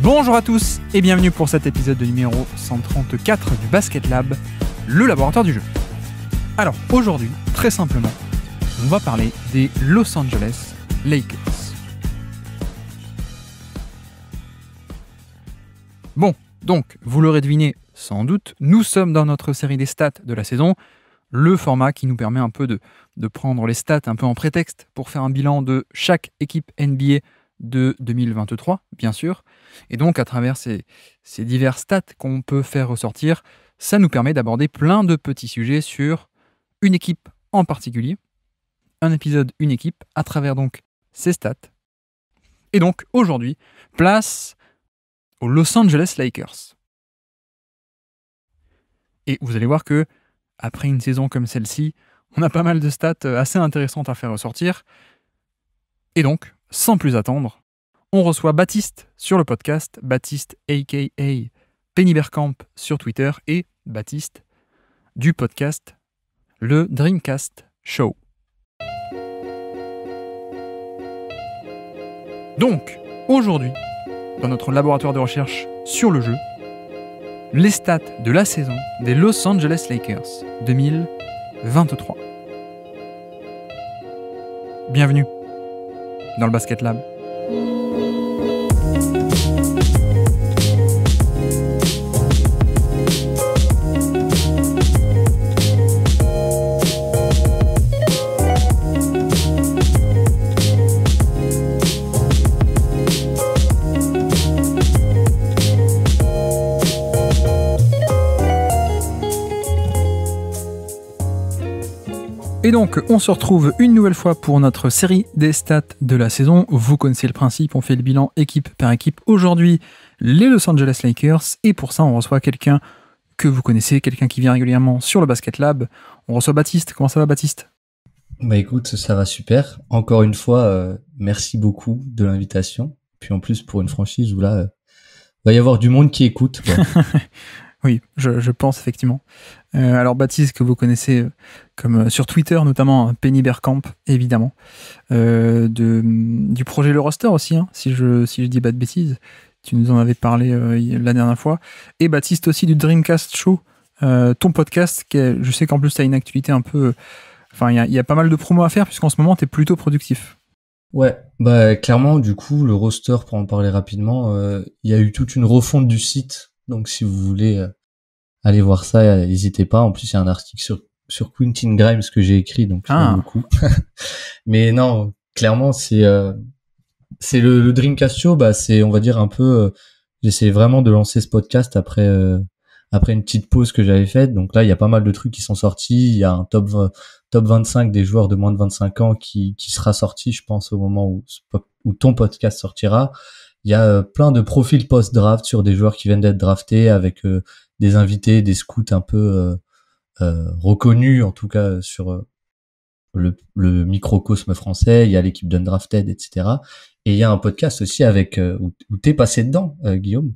Bonjour à tous et bienvenue pour cet épisode de numéro 134 du Basket Lab, le laboratoire du jeu. Alors aujourd'hui, très simplement, on va parler des Los Angeles Lakers. Bon, donc, vous l'aurez deviné sans doute, nous sommes dans notre série des stats de la saison, le format qui nous permet un peu de prendre les stats un peu en prétexte pour faire un bilan de chaque équipe NBA de 2023, bien sûr. Et donc, à travers ces divers stats qu'on peut faire ressortir, ça nous permet d'aborder plein de petits sujets sur une équipe en particulier, un épisode, une équipe, à travers donc ces stats. Et donc, aujourd'hui, place aux Los Angeles Lakers. Et vous allez voir que, après une saison comme celle-ci, on a pas mal de stats assez intéressantes à faire ressortir. Et donc, sans plus attendre, on reçoit Baptiste sur le podcast, Baptiste aka Penny Bergkamp sur Twitter et Baptiste du podcast le Dreamcast Show. Donc, aujourd'hui, dans notre laboratoire de recherche sur le jeu, les stats de la saison des Los Angeles Lakers 2023. Bienvenue dans le Basket Lab. Et donc, on se retrouve une nouvelle fois pour notre série des stats de la saison. Vous connaissez le principe, on fait le bilan équipe par équipe. Aujourd'hui, les Los Angeles Lakers. Et pour ça, on reçoit quelqu'un que vous connaissez, quelqu'un qui vient régulièrement sur le Basket Lab. On reçoit Baptiste. Comment ça va, Baptiste ? Bah écoute, ça va super. Encore une fois, merci beaucoup de l'invitation. Puis en plus, pour une franchise où là, va y avoir du monde qui écoute, quoi. Oui, je pense effectivement. Alors Baptiste, que vous connaissez comme sur Twitter notamment, Penny Bergkamp, évidemment, du projet Le Roster aussi, hein, si je dis pas de bêtises. Tu nous en avais parlé la dernière fois. Et Baptiste aussi du Dreamcast Show, ton podcast, je sais qu'en plus tu as une actualité un peu... Enfin, il y a pas mal de promos à faire, puisqu'en ce moment tu es plutôt productif. Ouais, bah clairement, du coup, le roster, pour en parler rapidement, il y a eu toute une refonte du site. Donc si vous voulez aller voir ça, n'hésitez pas. En plus, il y a un article sur Quentin Grimes que j'ai écrit, donc j'aime beaucoup. Mais non, clairement, c'est le Dreamcast Show. Bah c'est, on va dire un peu. J'essaie vraiment de lancer ce podcast après une petite pause que j'avais faite. Donc là, il y a pas mal de trucs qui sont sortis. Il y a un top 25 des joueurs de moins de 25 ans qui sera sorti, je pense, au moment où ton podcast sortira. Il y a plein de profils post-draft sur des joueurs qui viennent d'être draftés avec des invités, des scouts un peu reconnus, en tout cas sur le microcosme français. Il y a l'équipe d'Undrafted, etc. Et il y a un podcast aussi avec où t'es passé dedans, Guillaume.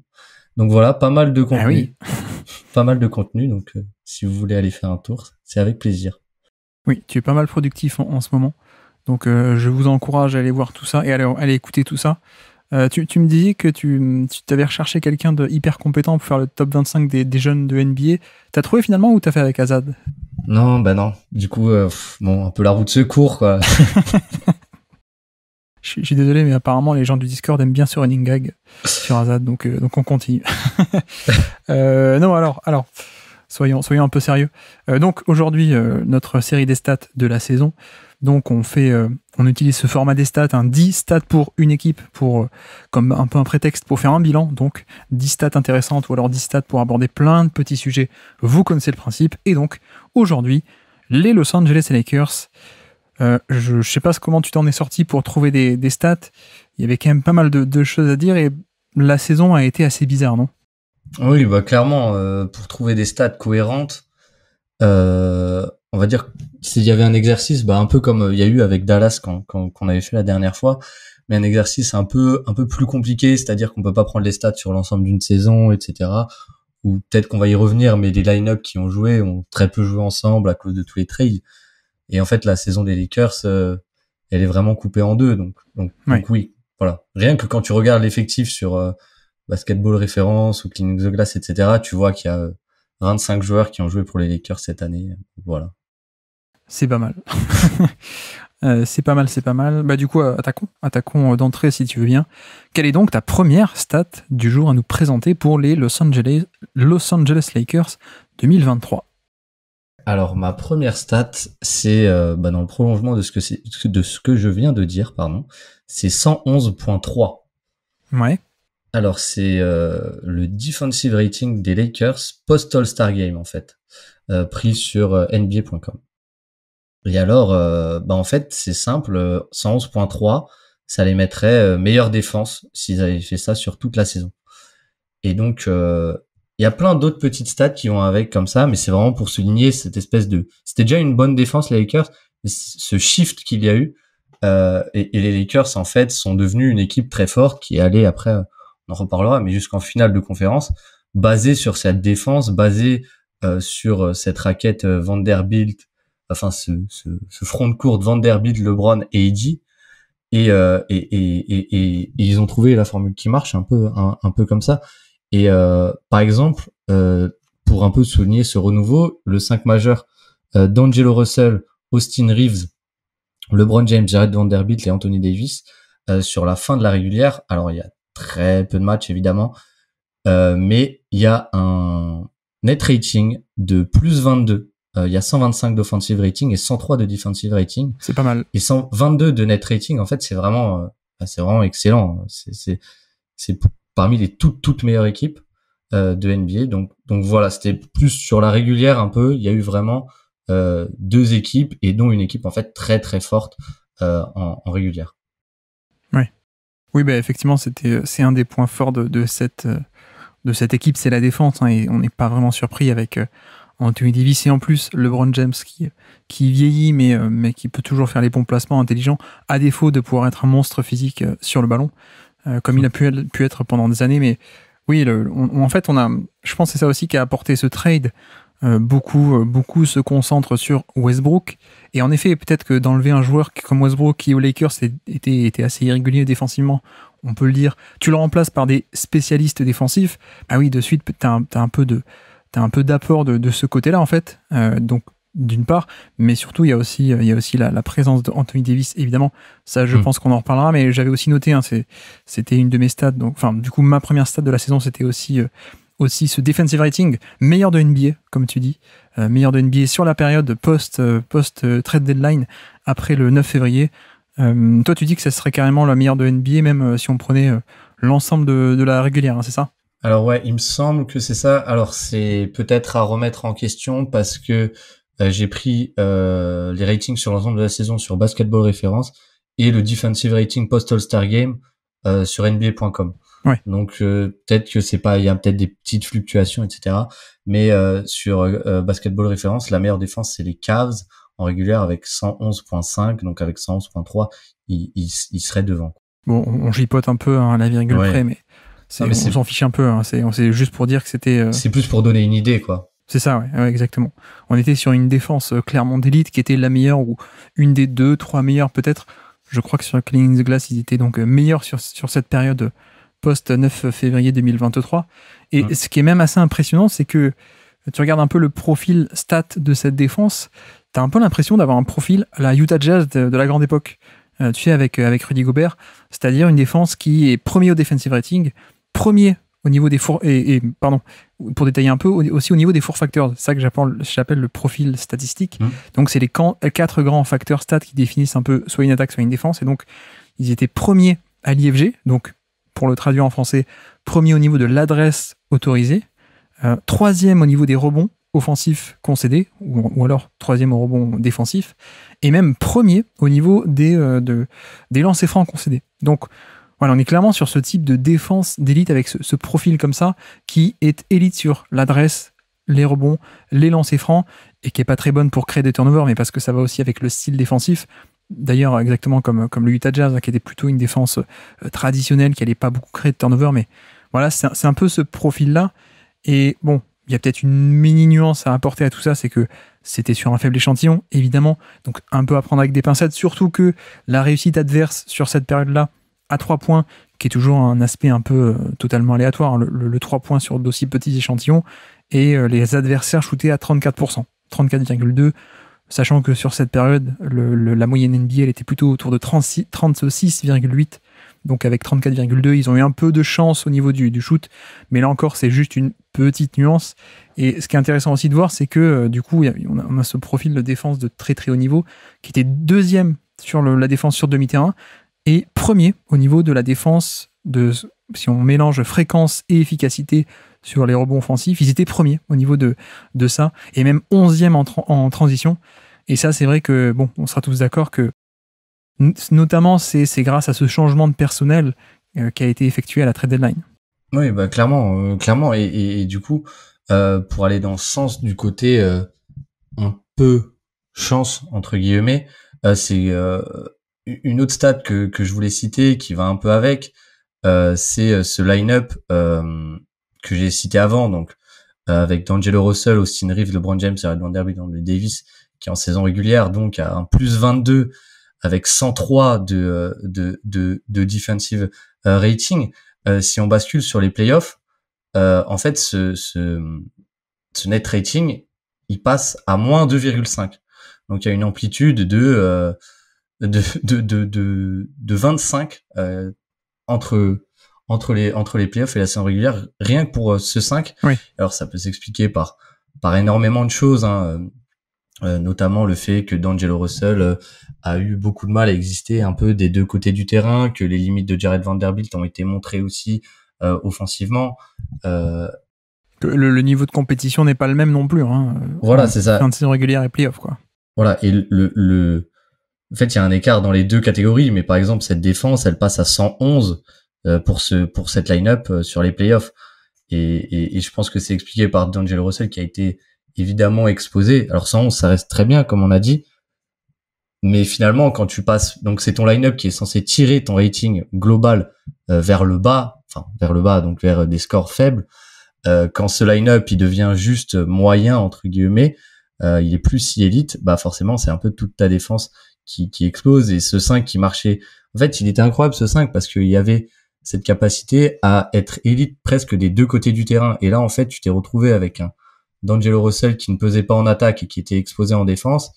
Donc voilà, pas mal de contenu. Ah oui. Pas mal de contenu, donc si vous voulez aller faire un tour, c'est avec plaisir. Oui, tu es pas mal productif en ce moment. Donc je vous encourage à aller voir tout ça et à aller écouter tout ça. Tu me disais que tu t'avais recherché quelqu'un de hyper compétent pour faire le top 25 des jeunes de NBA. T'as trouvé finalement ou t'as fait avec Azad ? Non, bah non. Du coup, bon, un peu la roue de secours, quoi. Je suis désolé, mais apparemment les gens du Discord aiment bien ce running gag sur Azad, donc on continue. Non, alors, soyons un peu sérieux. Donc aujourd'hui, notre série des stats de la saison. Donc on utilise ce format des stats, 10 stats pour une équipe, comme un peu un prétexte pour faire un bilan. Donc 10 stats intéressantes ou alors 10 stats pour aborder plein de petits sujets. Vous connaissez le principe. Et donc aujourd'hui, les Los Angeles Lakers. Je sais pas comment tu t'en es sorti pour trouver des stats. Il y avait quand même pas mal de choses à dire et la saison a été assez bizarre, non ? Oui, bah clairement, pour trouver des stats cohérentes, on va dire s'il y avait un exercice, bah un peu comme il y a eu avec Dallas qu'on avait fait la dernière fois, mais un exercice un peu plus compliqué, c'est-à-dire qu'on peut pas prendre les stats sur l'ensemble d'une saison, etc. Ou peut-être qu'on va y revenir, mais les line-up qui ont joué ont très peu joué ensemble à cause de tous les trades. Et en fait, la saison des Lakers, elle est vraiment coupée en deux. Donc oui, voilà. Rien que quand tu regardes l'effectif sur Basketball Référence ou Cleaning the Glass, etc., tu vois qu'il y a 25 joueurs qui ont joué pour les Lakers cette année. Voilà. C'est pas mal. C'est pas mal. Bah, du coup, attaquons d'entrée si tu veux bien. Quelle est donc ta première stat du jour à nous présenter pour les Los Angeles Lakers 2023? Alors, ma première stat, c'est dans le prolongement de ce que je viens de dire, pardon. C'est 111.3. Ouais. Alors, c'est le defensive rating des Lakers post-All-Star Game, en fait, pris sur NBA.com. Et alors, en fait, c'est simple, 111.3, ça les mettrait meilleure défense s'ils avaient fait ça sur toute la saison. Et donc, il y a plein d'autres petites stats qui vont avec comme ça, mais c'est vraiment pour souligner cette espèce de... C'était déjà une bonne défense, les Lakers, mais ce shift qu'il y a eu, et les Lakers, en fait, sont devenus une équipe très forte qui est allée, après, on en reparlera, mais jusqu'en finale de conférence, basée sur cette défense, basée sur cette raquette Vanderbilt, enfin ce front de cour de Vanderbilt, LeBron et AD, et ils ont trouvé la formule qui marche un peu comme ça. Et par exemple, pour un peu souligner ce renouveau, le 5 majeur d'Angelo Russell, Austin Reeves, LeBron James, Jared Vanderbilt et Anthony Davis sur la fin de la régulière. Alors il y a très peu de matchs évidemment, mais il y a un net rating de plus 22. Il y a 125 d'offensive rating et 103 de defensive rating. C'est pas mal. Et 122 de net rating, en fait, c'est vraiment excellent. C'est parmi les toutes meilleures équipes de NBA. Donc voilà, c'était plus sur la régulière un peu. Il y a eu vraiment deux équipes et dont une équipe en fait très très forte en régulière. Oui, bah effectivement, c'est un des points forts de cette équipe, c'est la défense, hein, et on n'est pas vraiment surpris avec Anthony Davis et en plus LeBron James qui vieillit mais qui peut toujours faire les bons placements intelligents à défaut de pouvoir être un monstre physique sur le ballon comme il a pu être pendant des années. Mais oui, en fait je pense que c'est ça aussi qui a apporté ce trade. Beaucoup se concentrent sur Westbrook et en effet peut-être que d'enlever un joueur comme Westbrook qui aux Lakers était assez irrégulier défensivement, on peut le dire, tu le remplaces par des spécialistes défensifs, bah oui, de suite t'as un peu d'apport de ce côté-là en fait, donc d'une part, mais surtout il y a aussi la présence d'Anthony Davis, évidemment, ça je pense qu'on en reparlera, mais j'avais aussi noté, hein, c'était une de mes stats, donc enfin du coup ma première stat de la saison c'était aussi ce defensive rating, meilleur de NBA, comme tu dis, meilleur de NBA sur la période post-trade deadline, après le 9 février. Toi, tu dis que ça serait carrément la meilleure de NBA, même si on prenait l'ensemble de la régulière, hein, c'est ça? Alors ouais, il me semble que c'est ça. Alors c'est peut-être à remettre en question parce que j'ai pris les ratings sur l'ensemble de la saison sur Basketball Référence et le defensive rating post-All-Star Game sur NBA.com. Ouais. Donc peut-être que c'est pas, il y a peut-être des petites fluctuations, etc. Mais sur Basketball Référence, la meilleure défense c'est les Cavs en régulière avec 111.5, donc avec 111.3, ils seraient devant. Bon, on gipote un peu à la virgule près, mais on s'en fiche un peu. Hein, c'est juste pour dire que c'était. C'est plus pour donner une idée, quoi. C'est ça, ouais, exactement. On était sur une défense clairement d'élite qui était la meilleure ou une des 2-3 meilleures peut-être. Je crois que sur Cleaning the Glass, ils étaient donc meilleurs sur cette période post-9 février 2023. Et ce qui est même assez impressionnant, c'est que tu regardes un peu le profil stat de cette défense, t'as un peu l'impression d'avoir un profil à la Utah Jazz de la grande époque. Tu sais, avec Rudy Gobert, c'est-à-dire une défense qui est premier au defensive rating, premier au niveau des pardon, pour détailler un peu, aussi au niveau des four factors. C'est ça que j'appelle le profil statistique. Donc, c'est les 4 grands facteurs stats qui définissent un peu soit une attaque, soit une défense. Et donc, ils étaient premiers à l'IFG, donc pour le traduire en français, premier au niveau de l'adresse autorisée, 3e au niveau des rebonds offensifs concédés, ou alors 3e au rebond défensif, et même premier au niveau des lancers francs concédés. Donc voilà, on est clairement sur ce type de défense d'élite avec ce profil comme ça, qui est élite sur l'adresse, les rebonds, les lancers francs, et qui est pas très bonne pour créer des turnovers, mais parce que ça va aussi avec le style défensif. D'ailleurs, exactement comme le Utah Jazz, hein, qui était plutôt une défense traditionnelle, qui n'allait pas beaucoup créer de turnover, mais voilà, c'est un peu ce profil-là. Et bon, il y a peut-être une mini nuance à apporter à tout ça, c'est que c'était sur un faible échantillon, évidemment, donc un peu à prendre avec des pincettes, surtout que la réussite adverse sur cette période-là, à 3 points, qui est toujours un aspect un peu totalement aléatoire, le 3 points sur d'aussi petits échantillons, et les adversaires shootaient à 34%, 34,2%, sachant que sur cette période, la moyenne NBA elle était plutôt autour de 36,8%, donc avec 34,2%, ils ont eu un peu de chance au niveau du shoot, mais là encore, c'est juste une petite nuance. Et ce qui est intéressant aussi de voir, c'est que du coup, on a ce profil de défense de très très haut niveau, qui était deuxième sur la défense sur demi-terrain, et premier au niveau de la défense, si on mélange fréquence et efficacité sur les rebonds offensifs, ils étaient premiers au niveau de ça, et même 11e en transition. Et ça, c'est vrai que, bon, on sera tous d'accord que, notamment, c'est grâce à ce changement de personnel qui a été effectué à la trade deadline. Oui, bah clairement, et du coup, pour aller dans le sens du côté un peu chance entre guillemets, c'est une autre stat que je voulais citer qui va un peu avec, c'est ce line-up que j'ai cité avant, donc avec D'Angelo Russell, Austin Reeves, LeBron James, Jared Vanderbilt, Anthony Davis, qui en saison régulière donc a un plus 22 avec 103 de defensive rating. Si on bascule sur les playoffs, en fait ce net rating il passe à moins 2,5. Donc il y a une amplitude de 25 entre les playoffs et la saison régulière, rien que pour ce 5. Oui. Alors ça peut s'expliquer par énormément de choses, hein, notamment le fait que D'Angelo Russell a eu beaucoup de mal à exister un peu des deux côtés du terrain, que les limites de Jared Vanderbilt ont été montrées aussi offensivement. Que le niveau de compétition n'est pas le même non plus. Hein, voilà, c'est ça. Fin de saison régulière et playoff, quoi. Voilà, et en fait, il y a un écart dans les deux catégories, mais par exemple, cette défense, elle passe à 111 pour cette line-up sur les playoffs. Et je pense que c'est expliqué par D'Angelo Russell qui a été évidemment exposé. Alors 111, ça reste très bien, comme on a dit. Mais finalement, quand tu passes, donc c'est ton line-up qui est censé tirer ton rating global vers le bas, donc vers des scores faibles. Quand ce line-up, il devient juste moyen, entre guillemets, il est plus si élite, bah forcément, c'est un peu toute ta défense qui explose. Et ce 5 qui marchait, en fait, il était incroyable ce 5 parce qu'il y avait cette capacité à être élite presque des deux côtés du terrain. Et là, en fait, tu t'es retrouvé avec un D'Angelo Russell qui ne pesait pas en attaque et qui était exposé en défense.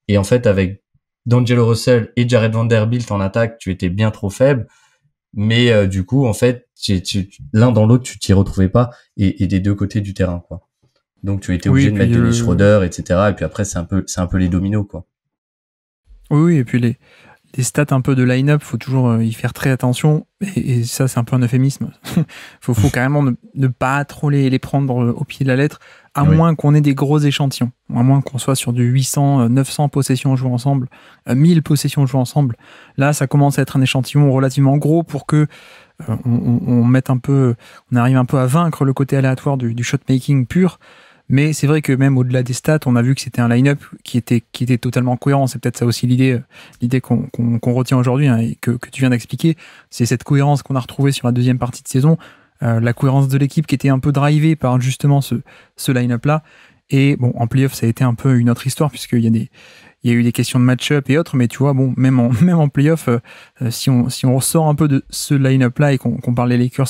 Et en fait, avec D'Angelo Russell et Jared Vanderbilt en attaque, tu étais bien trop faible. Mais du coup, en fait, l'un dans l'autre, tu t'y retrouvais pas et des deux côtés du terrain, quoi. Donc tu étais obligé de mettre Dennis Schroeder, etc. Et puis après, c'est un peu les dominos, quoi. Oui, et puis les stats un peu de line-up, faut toujours y faire très attention. Et ça, c'est un peu un euphémisme. faut carrément ne pas trop les prendre au pied de la lettre, à moins qu'on ait des gros échantillons. À moins qu'on soit sur du 800, 900 possessions jouées ensemble, 1000 possessions jouées ensemble. Là, ça commence à être un échantillon relativement gros pour que on arrive un peu à vaincre le côté aléatoire du shot-making pur. Mais c'est vrai que même au-delà des stats, on a vu que c'était un line-up qui était totalement cohérent. C'est peut-être ça aussi l'idée qu'on retient aujourd'hui, hein, et que tu viens d'expliquer. C'est cette cohérence qu'on a retrouvée sur la deuxième partie de saison, la cohérence de l'équipe qui était un peu drivée par justement ce line-up-là. Et bon, en playoff, ça a été un peu une autre histoire puisqu'il y a eu des questions de match-up et autres. Mais tu vois, bon, même en playoff, si on ressort un peu de ce line-up-là et qu'on parle des Lakers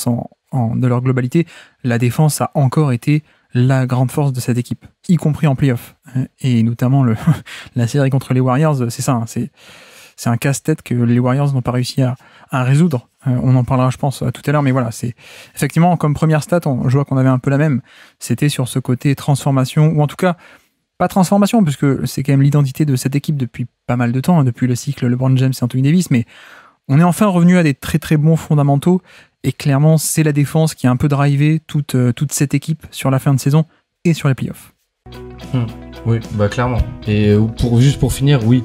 de leur globalité, la défense a encore été la grande force de cette équipe, y compris en play-off. Et notamment la série contre les Warriors, c'est ça, hein, c'est un casse-tête que les Warriors n'ont pas réussi à résoudre. On en parlera, je pense, tout à l'heure, mais voilà, c'est effectivement, comme première stat, je vois qu'on avait un peu la même, c'était sur ce côté transformation, ou en tout cas, pas transformation, puisque c'est quand même l'identité de cette équipe depuis pas mal de temps, hein, depuis le cycle LeBron James et Anthony Davis, mais on est enfin revenu à des très très bons fondamentaux. Et clairement, c'est la défense qui a un peu drivé toute cette équipe sur la fin de saison et sur les playoffs. Oui, bah clairement. Et juste pour finir, oui,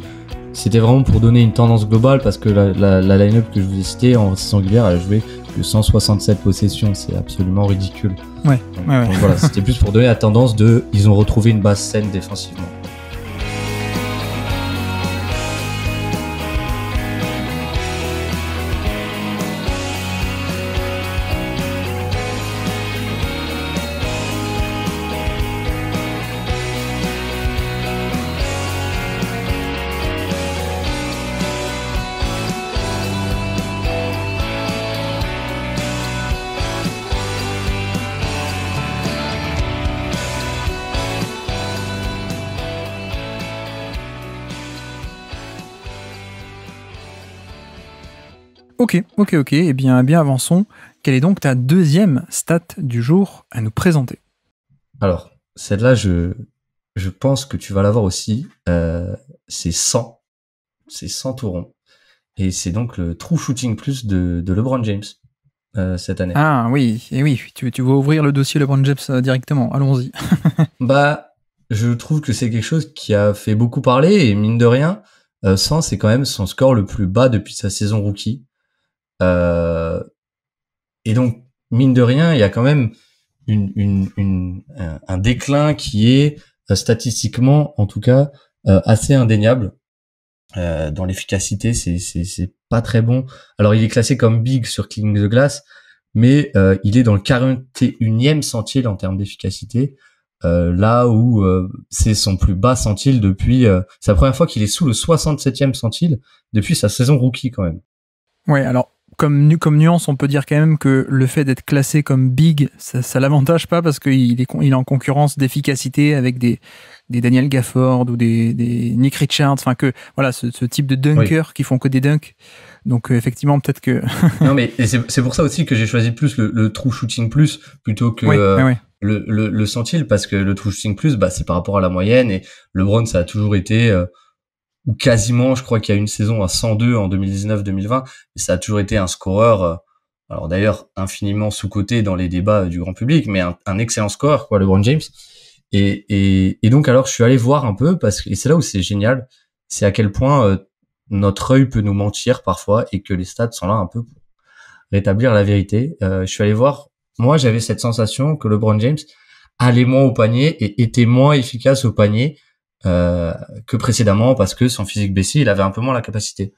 c'était vraiment pour donner une tendance globale parce que la line-up que je vous ai citée en saison régulière, elle a joué que 167 possessions, c'est absolument ridicule. Ouais. Donc voilà, c'était plus pour donner la tendance ils ont retrouvé une base saine défensivement. Ok. Eh bien, avançons. Quelle est donc ta deuxième stat du jour à nous présenter? Alors, celle-là, je pense que tu vas l'avoir aussi. C'est 100. C'est 100 tout rond. Et c'est donc le True Shooting Plus de LeBron James cette année. Ah oui, et oui, tu vas ouvrir le dossier LeBron James directement. Allons-y. Bah, je trouve que c'est quelque chose qui a fait beaucoup parler et mine de rien, 100 c'est quand même son score le plus bas depuis sa saison rookie. Et donc mine de rien, il y a quand même un déclin qui est statistiquement, en tout cas, assez indéniable. Dans l'efficacité, c'est pas très bon. Alors il est classé comme big sur Cleaning the Glass, mais il est dans le 41e centile en termes d'efficacité. Là où c'est son plus bas centile depuis... c'est la première fois qu'il est sous le 67e centile depuis sa saison rookie quand même. Ouais, alors comme nuance, on peut dire quand même que le fait d'être classé comme big, ça l'avantage pas parce qu'il est en concurrence d'efficacité avec des Daniel Gafford ou des Nick Richards, enfin que voilà ce type de dunkers qui font que des dunks. Donc effectivement peut-être que non mais c'est pour ça aussi que j'ai choisi plus le True Shooting Plus plutôt que le centile, parce que le True Shooting Plus, bah c'est par rapport à la moyenne, et LeBron ça a toujours été ou quasiment, je crois qu'il y a une saison à 102 en 2019-2020, et ça a toujours été un scoreur, alors d'ailleurs infiniment sous-coté dans les débats du grand public, mais un excellent scoreur, quoi, LeBron James. Et donc alors je suis allé voir un peu, parce que et c'est là où c'est génial, c'est à quel point notre œil peut nous mentir parfois, et que les stats sont là un peu pour rétablir la vérité. Je suis allé voir, moi j'avais cette sensation que LeBron James allait moins au panier et était moins efficace au panier que précédemment, parce que son physique baissé, il avait un peu moins la capacité.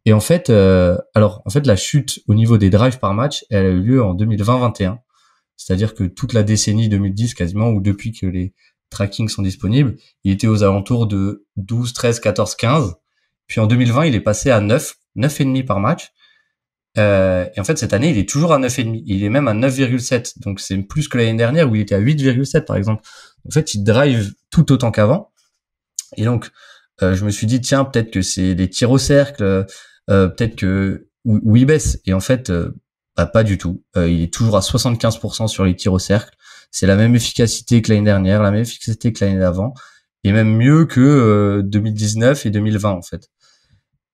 Et en fait, la chute au niveau des drives par match, elle a eu lieu en 2020-21. C'est-à-dire que toute la décennie 2010 quasiment, ou depuis que les trackings sont disponibles, il était aux alentours de 12, 13, 14, 15. Puis en 2020, il est passé à 9,5 par match. Et en fait, cette année, il est toujours à 9,5. Il est même à 9,7. Donc c'est plus que l'année dernière où il était à 8,7 par exemple. En fait, il drive tout autant qu'avant. Et donc, je me suis dit, tiens, peut-être que c'est les tirs au cercle, peut-être que où il baisse. Et en fait, pas du tout. Il est toujours à 75% sur les tirs au cercle. C'est la même efficacité que l'année dernière, la même efficacité que l'année d'avant, et même mieux que 2019 et 2020 en fait.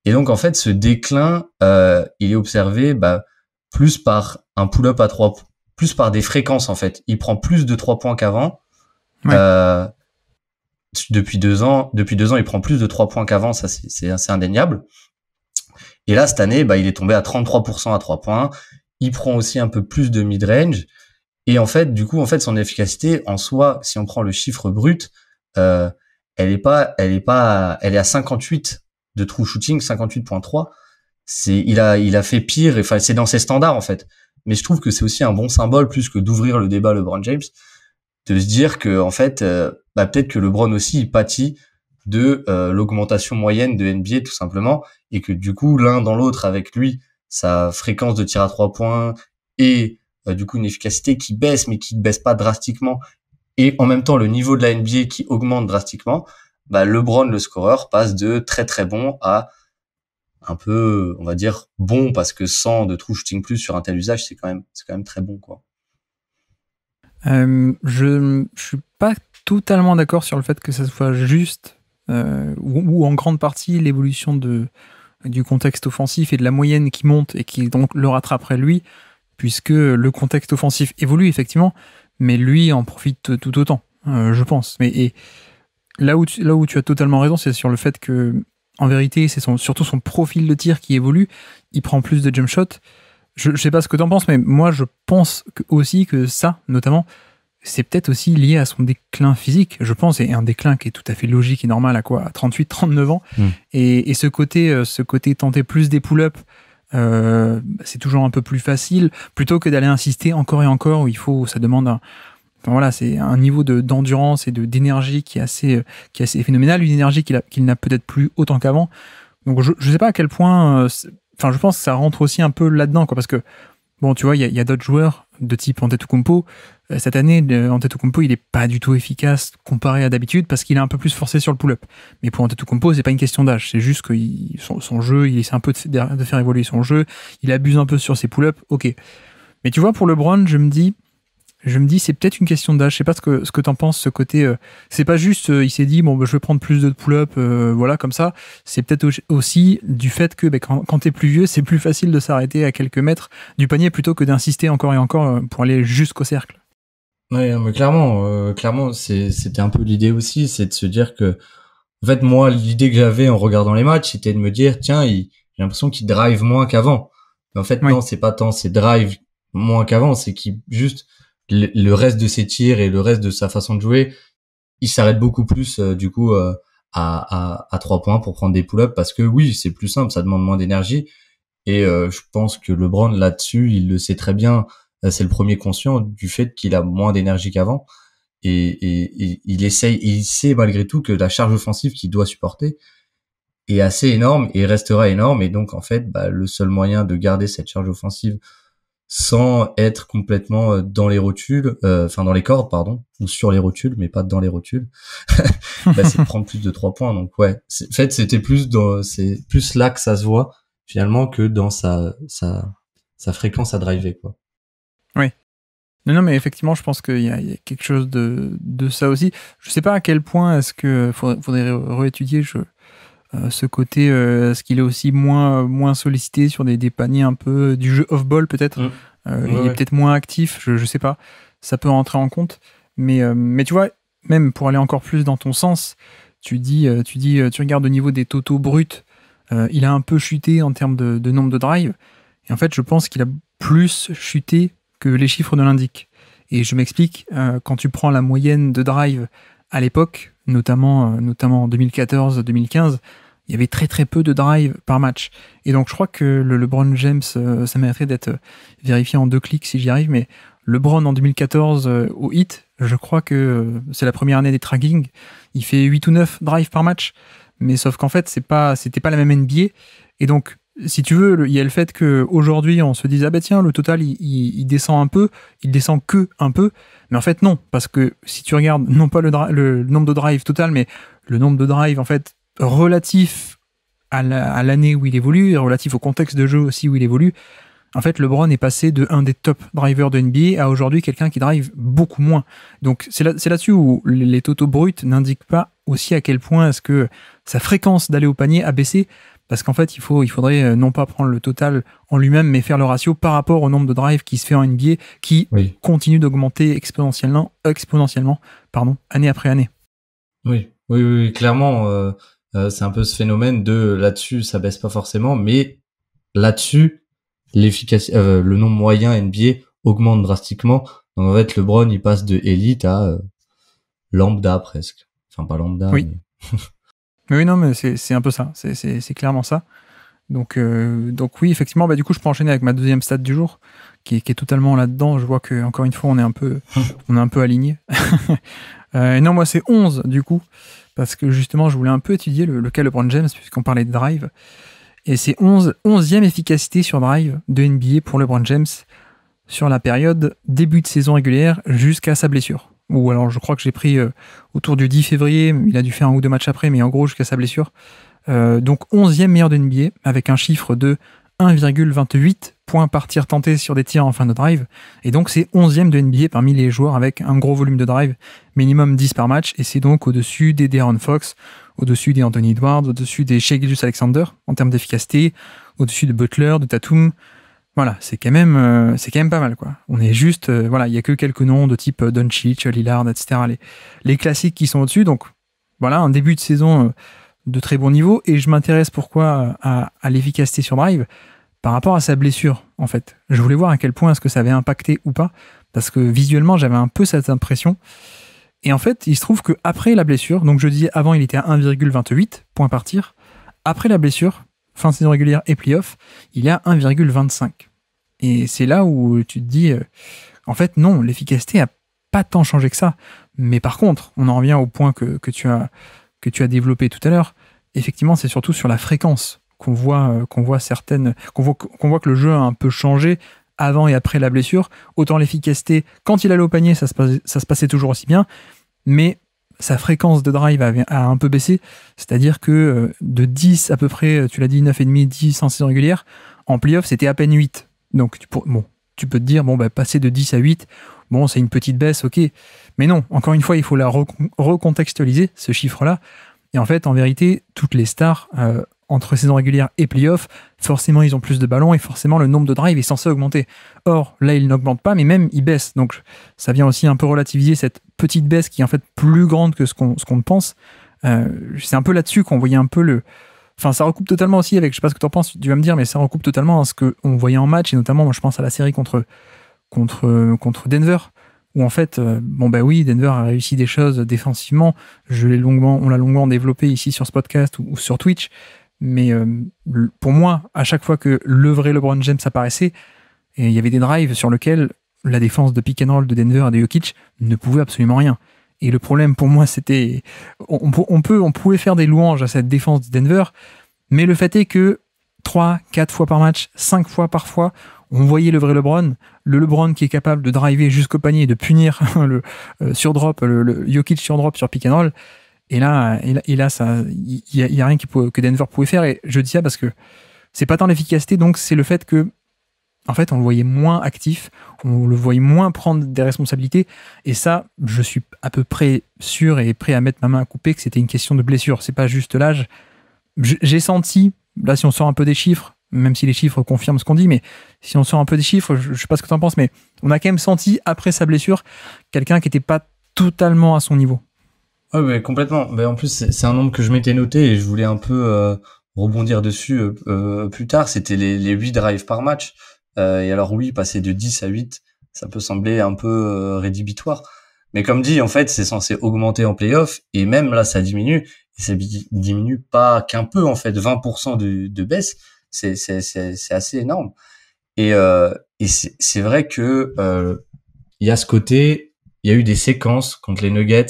Et donc en fait, ce déclin, il est observé plus par un pull-up à 3, plus par des fréquences en fait. Il prend plus de 3 points qu'avant. Ouais. Depuis 2 ans, il prend plus de 3 points qu'avant, ça c'est assez indéniable. Et là, cette année, il est tombé à 33% à 3 points. Il prend aussi un peu plus de mid-range. Et en fait, du coup, son efficacité, en soi, si on prend le chiffre brut, elle est à 58 de true shooting, 58.3. Il a fait pire, enfin, c'est dans ses standards, en fait. Mais je trouve que c'est aussi un bon symbole, plus que d'ouvrir le débat LeBron James, de se dire que, en fait, peut-être que LeBron aussi, il pâtit de l'augmentation moyenne de NBA, tout simplement, et que du coup, l'un dans l'autre, avec lui, sa fréquence de tir à 3 points et du coup une efficacité qui baisse, mais qui ne baisse pas drastiquement, et en même temps le niveau de la NBA qui augmente drastiquement, LeBron, le scoreur, passe de très très bon à un peu, on va dire, bon, parce que 100 de true shooting plus sur un tel usage, c'est quand même très bon, quoi. Je suis pas totalement d'accord sur le fait que ça soit juste ou en grande partie l'évolution du contexte offensif et de la moyenne qui monte et qui donc le rattraperait lui, puisque le contexte offensif évolue effectivement, mais lui en profite tout autant, je pense. Et là où tu as totalement raison, c'est sur le fait que, en vérité, c'est surtout son profil de tir qui évolue. Il prend plus de jump shots. Je sais pas ce que t'en penses, mais moi je pense aussi que ça, notamment, c'est peut-être aussi lié à son déclin physique, je pense, et un déclin qui est tout à fait logique et normal à 38, 39 ans. Et ce côté tenter plus des pull-ups, c'est toujours un peu plus facile, plutôt que d'aller insister encore et encore, où ça demande c'est un niveau d'endurance et d'énergie qui est assez phénoménal, une énergie qu'il n'a peut-être plus autant qu'avant. Donc je sais pas à quel point, je pense que ça rentre aussi un peu là-dedans, quoi, parce que bon, tu vois, il y a d'autres joueurs de type Antetokounmpo Cette année, Antetokounmpo, il est pas du tout efficace comparé à d'habitude parce qu'il est un peu plus forcé sur le pull-up. Mais pour Antetokounmpo, c'est pas une question d'âge. C'est juste que son jeu, il essaie un peu de faire évoluer son jeu. Il abuse un peu sur ses pull-ups. Ok. Mais tu vois, pour LeBron, je me dis, c'est peut-être une question d'âge. Je sais pas ce que t'en penses, ce côté. C'est pas juste, il s'est dit, bon, je vais prendre plus de pull-up, voilà, comme ça. C'est peut-être aussi du fait que quand t'es plus vieux, c'est plus facile de s'arrêter à quelques mètres du panier plutôt que d'insister encore et encore pour aller jusqu'au cercle. Ouais, mais clairement, c'était un peu l'idée aussi, c'est de se dire que, en fait, moi, l'idée que j'avais en regardant les matchs, c'était de me dire, tiens, j'ai l'impression qu'il drive moins qu'avant. Mais en fait, Oui. non, c'est pas tant, c'est drive moins qu'avant, c'est qu'il juste le reste de ses tirs et le reste de sa façon de jouer, il s'arrête beaucoup plus du coup à 3 points pour prendre des pull-ups parce que oui, c'est plus simple, ça demande moins d'énergie et je pense que LeBron là-dessus, il le sait très bien, c'est le premier conscient du fait qu'il a moins d'énergie qu'avant et il sait malgré tout que la charge offensive qu'il doit supporter est assez énorme et restera énorme et donc en fait, le seul moyen de garder cette charge offensive sans être complètement dans les rotules, dans les cordes, pardon, ou sur les rotules, mais pas dans les rotules, c'est de prendre plus de 3 points. Donc ouais, en fait, c'est plus là que ça se voit, finalement, que dans sa fréquence à driver, quoi. Oui. Non, mais effectivement, je pense qu'il y a quelque chose de ça aussi. Je sais pas à quel point est-ce que faudrait réétudier ce côté, est-ce qu'il est aussi moins sollicité sur des paniers un peu du jeu off-ball peut-être. Il est peut-être moins actif, je sais pas. Ça peut rentrer en compte. Mais tu vois, même pour aller encore plus dans ton sens, tu regardes au niveau des totaux bruts, il a un peu chuté en termes de nombre de drives. Et en fait, je pense qu'il a plus chuté que les chiffres ne l'indiquent. Et je m'explique, quand tu prends la moyenne de drive à l'époque, notamment en 2014-2015, il y avait très très peu de drive par match. Et donc je crois que le LeBron James, ça mériterait d'être vérifié en 2 clics si j'y arrive, mais LeBron en 2014 au Heat, je crois que c'est la première année des tracking, il fait 8 ou 9 drives par match, mais sauf qu'en fait c'était pas la même NBA, et donc si tu veux, il y a le fait qu'aujourd'hui on se dise, ah bah tiens, le total il descend un peu, il descend que un peu, mais en fait non, parce que si tu regardes non pas le nombre de drives total, mais le nombre de drives en fait relatif à l'année où il évolue, et relatif au contexte de jeu aussi où il évolue, en fait LeBron est passé de un des top drivers de NBA à aujourd'hui quelqu'un qui drive beaucoup moins. Donc c'est là-dessus où les totaux bruts n'indiquent pas aussi à quel point est-ce que sa fréquence d'aller au panier a baissé, parce qu'en fait il faudrait non pas prendre le total en lui-même, mais faire le ratio par rapport au nombre de drives qui se fait en NBA, qui continue d'augmenter exponentiellement, année après année. Oui, clairement, c'est un peu ce phénomène de là-dessus, ça baisse pas forcément, mais là-dessus, le nombre moyen NBA augmente drastiquement. Donc en fait, LeBron, il passe de élite à lambda presque. Enfin, pas lambda, oui. Mais... Oui, non, mais c'est un peu ça. C'est clairement ça. Donc oui, effectivement, du coup, je peux enchaîner avec ma deuxième stat du jour, qui est totalement là-dedans. Je vois que encore une fois, on est un peu aligné. Non, moi, c'est 11 du coup, parce que justement, je voulais un peu étudier le cas LeBron James, puisqu'on parlait de drive. Et c'est 11e efficacité sur drive de NBA pour LeBron James sur la période début de saison régulière jusqu'à sa blessure. Ou alors, je crois que j'ai pris autour du 10 février, il a dû faire 1 ou 2 matchs après, mais en gros, jusqu'à sa blessure. Donc 11e meilleur de NBA, avec un chiffre de 1,28 points par tir tenté sur des tirs en fin de drive. Et donc c'est 11e de NBA parmi les joueurs avec un gros volume de drive, minimum 10 par match, et c'est donc au-dessus des De'Aaron Fox, au-dessus des Anthony Edwards, au-dessus des Shai Gilgeous-Alexander en termes d'efficacité, au-dessus de Butler, de Tatum. Voilà, c'est quand même pas mal, quoi. On est juste, il y a que quelques noms de type Doncic, Lillard, etc. Les classiques qui sont au-dessus. Donc voilà, un début de saison de très bon niveau, et je m'intéresse pourquoi à l'efficacité sur drive par rapport à sa blessure, en fait. Je voulais voir à quel point est-ce que ça avait impacté ou pas, parce que visuellement j'avais un peu cette impression, et en fait il se trouve qu'après la blessure, donc je disais avant il était à 1,28 points par tir, après la blessure, fin de saison régulière et playoff, il est à 1,25, et c'est là où tu te dis en fait non, l'efficacité a pas tant changé que ça, mais par contre on en revient au point que tu as développé tout à l'heure. Effectivement, c'est surtout sur la fréquence qu'on voit que le jeu a un peu changé avant et après la blessure. Autant l'efficacité, quand il allait au panier, ça se passait toujours aussi bien, mais sa fréquence de drive a un peu baissé, c'est-à-dire que de 10 à peu près, tu l'as dit, 9,5, 10 en saison régulière, en playoff, c'était à peine 8. Donc, tu peux te dire, passer de 10 à 8, c'est une petite baisse, ok. Mais non, encore une fois, il faut la recontextualiser, ce chiffre-là. Et en fait, en vérité, toutes les stars, entre saison régulière et playoff, forcément, ils ont plus de ballons et forcément, le nombre de drives est censé augmenter. Or, là, il n'augmente pas, mais même, il baisse. Donc, ça vient aussi un peu relativiser cette petite baisse qui est en fait plus grande que ce qu'on pense. C'est un peu là-dessus qu'on voyait un peu Enfin, ça recoupe totalement aussi avec, je sais pas ce que tu en penses, tu vas me dire, mais ça recoupe totalement à ce qu'on voyait en match, et notamment, moi, je pense à la série contre Denver, où en fait, oui, Denver a réussi des choses défensivement. On l'a longuement développé ici sur ce podcast ou sur Twitch. Mais pour moi, à chaque fois que le vrai LeBron James apparaissait, il y avait des drives sur lesquels la défense de pick and roll de Denver et de Jokic ne pouvait absolument rien. Et le problème pour moi, c'était... On pouvait faire des louanges à cette défense de Denver, mais le fait est que 3, 4 fois par match, 5 fois parfois, on voyait le vrai LeBron, le LeBron qui est capable de driver jusqu'au panier et de punir le surdrop, le Jokic surdrop sur pick and roll. Et là, il y a rien que Denver pouvait faire. Et je dis ça parce que c'est pas tant l'efficacité, donc c'est le fait que, en fait, on le voyait moins actif, on le voyait moins prendre des responsabilités. Et ça, je suis à peu près sûr et prêt à mettre ma main à couper que c'était une question de blessure. C'est pas juste l'âge. J'ai senti, là, si on sort un peu des chiffres, même si les chiffres confirment ce qu'on dit, mais si on sort un peu des chiffres, je sais pas ce que tu en penses, mais on a quand même senti, après sa blessure, quelqu'un qui était pas totalement à son niveau. Ouais, mais complètement. En plus, c'est un nombre que je m'étais noté et je voulais un peu rebondir dessus plus tard. C'était les 8 drives par match. Et alors oui, passer de 10 à 8, ça peut sembler un peu rédhibitoire. Mais comme dit, en fait, c'est censé augmenter en playoff. Et même là, ça diminue. Et ça diminue pas qu'un peu, en fait. 20% de baisse, c'est assez énorme. Et c'est vrai que il y a ce côté, il y a eu des séquences contre les Nuggets.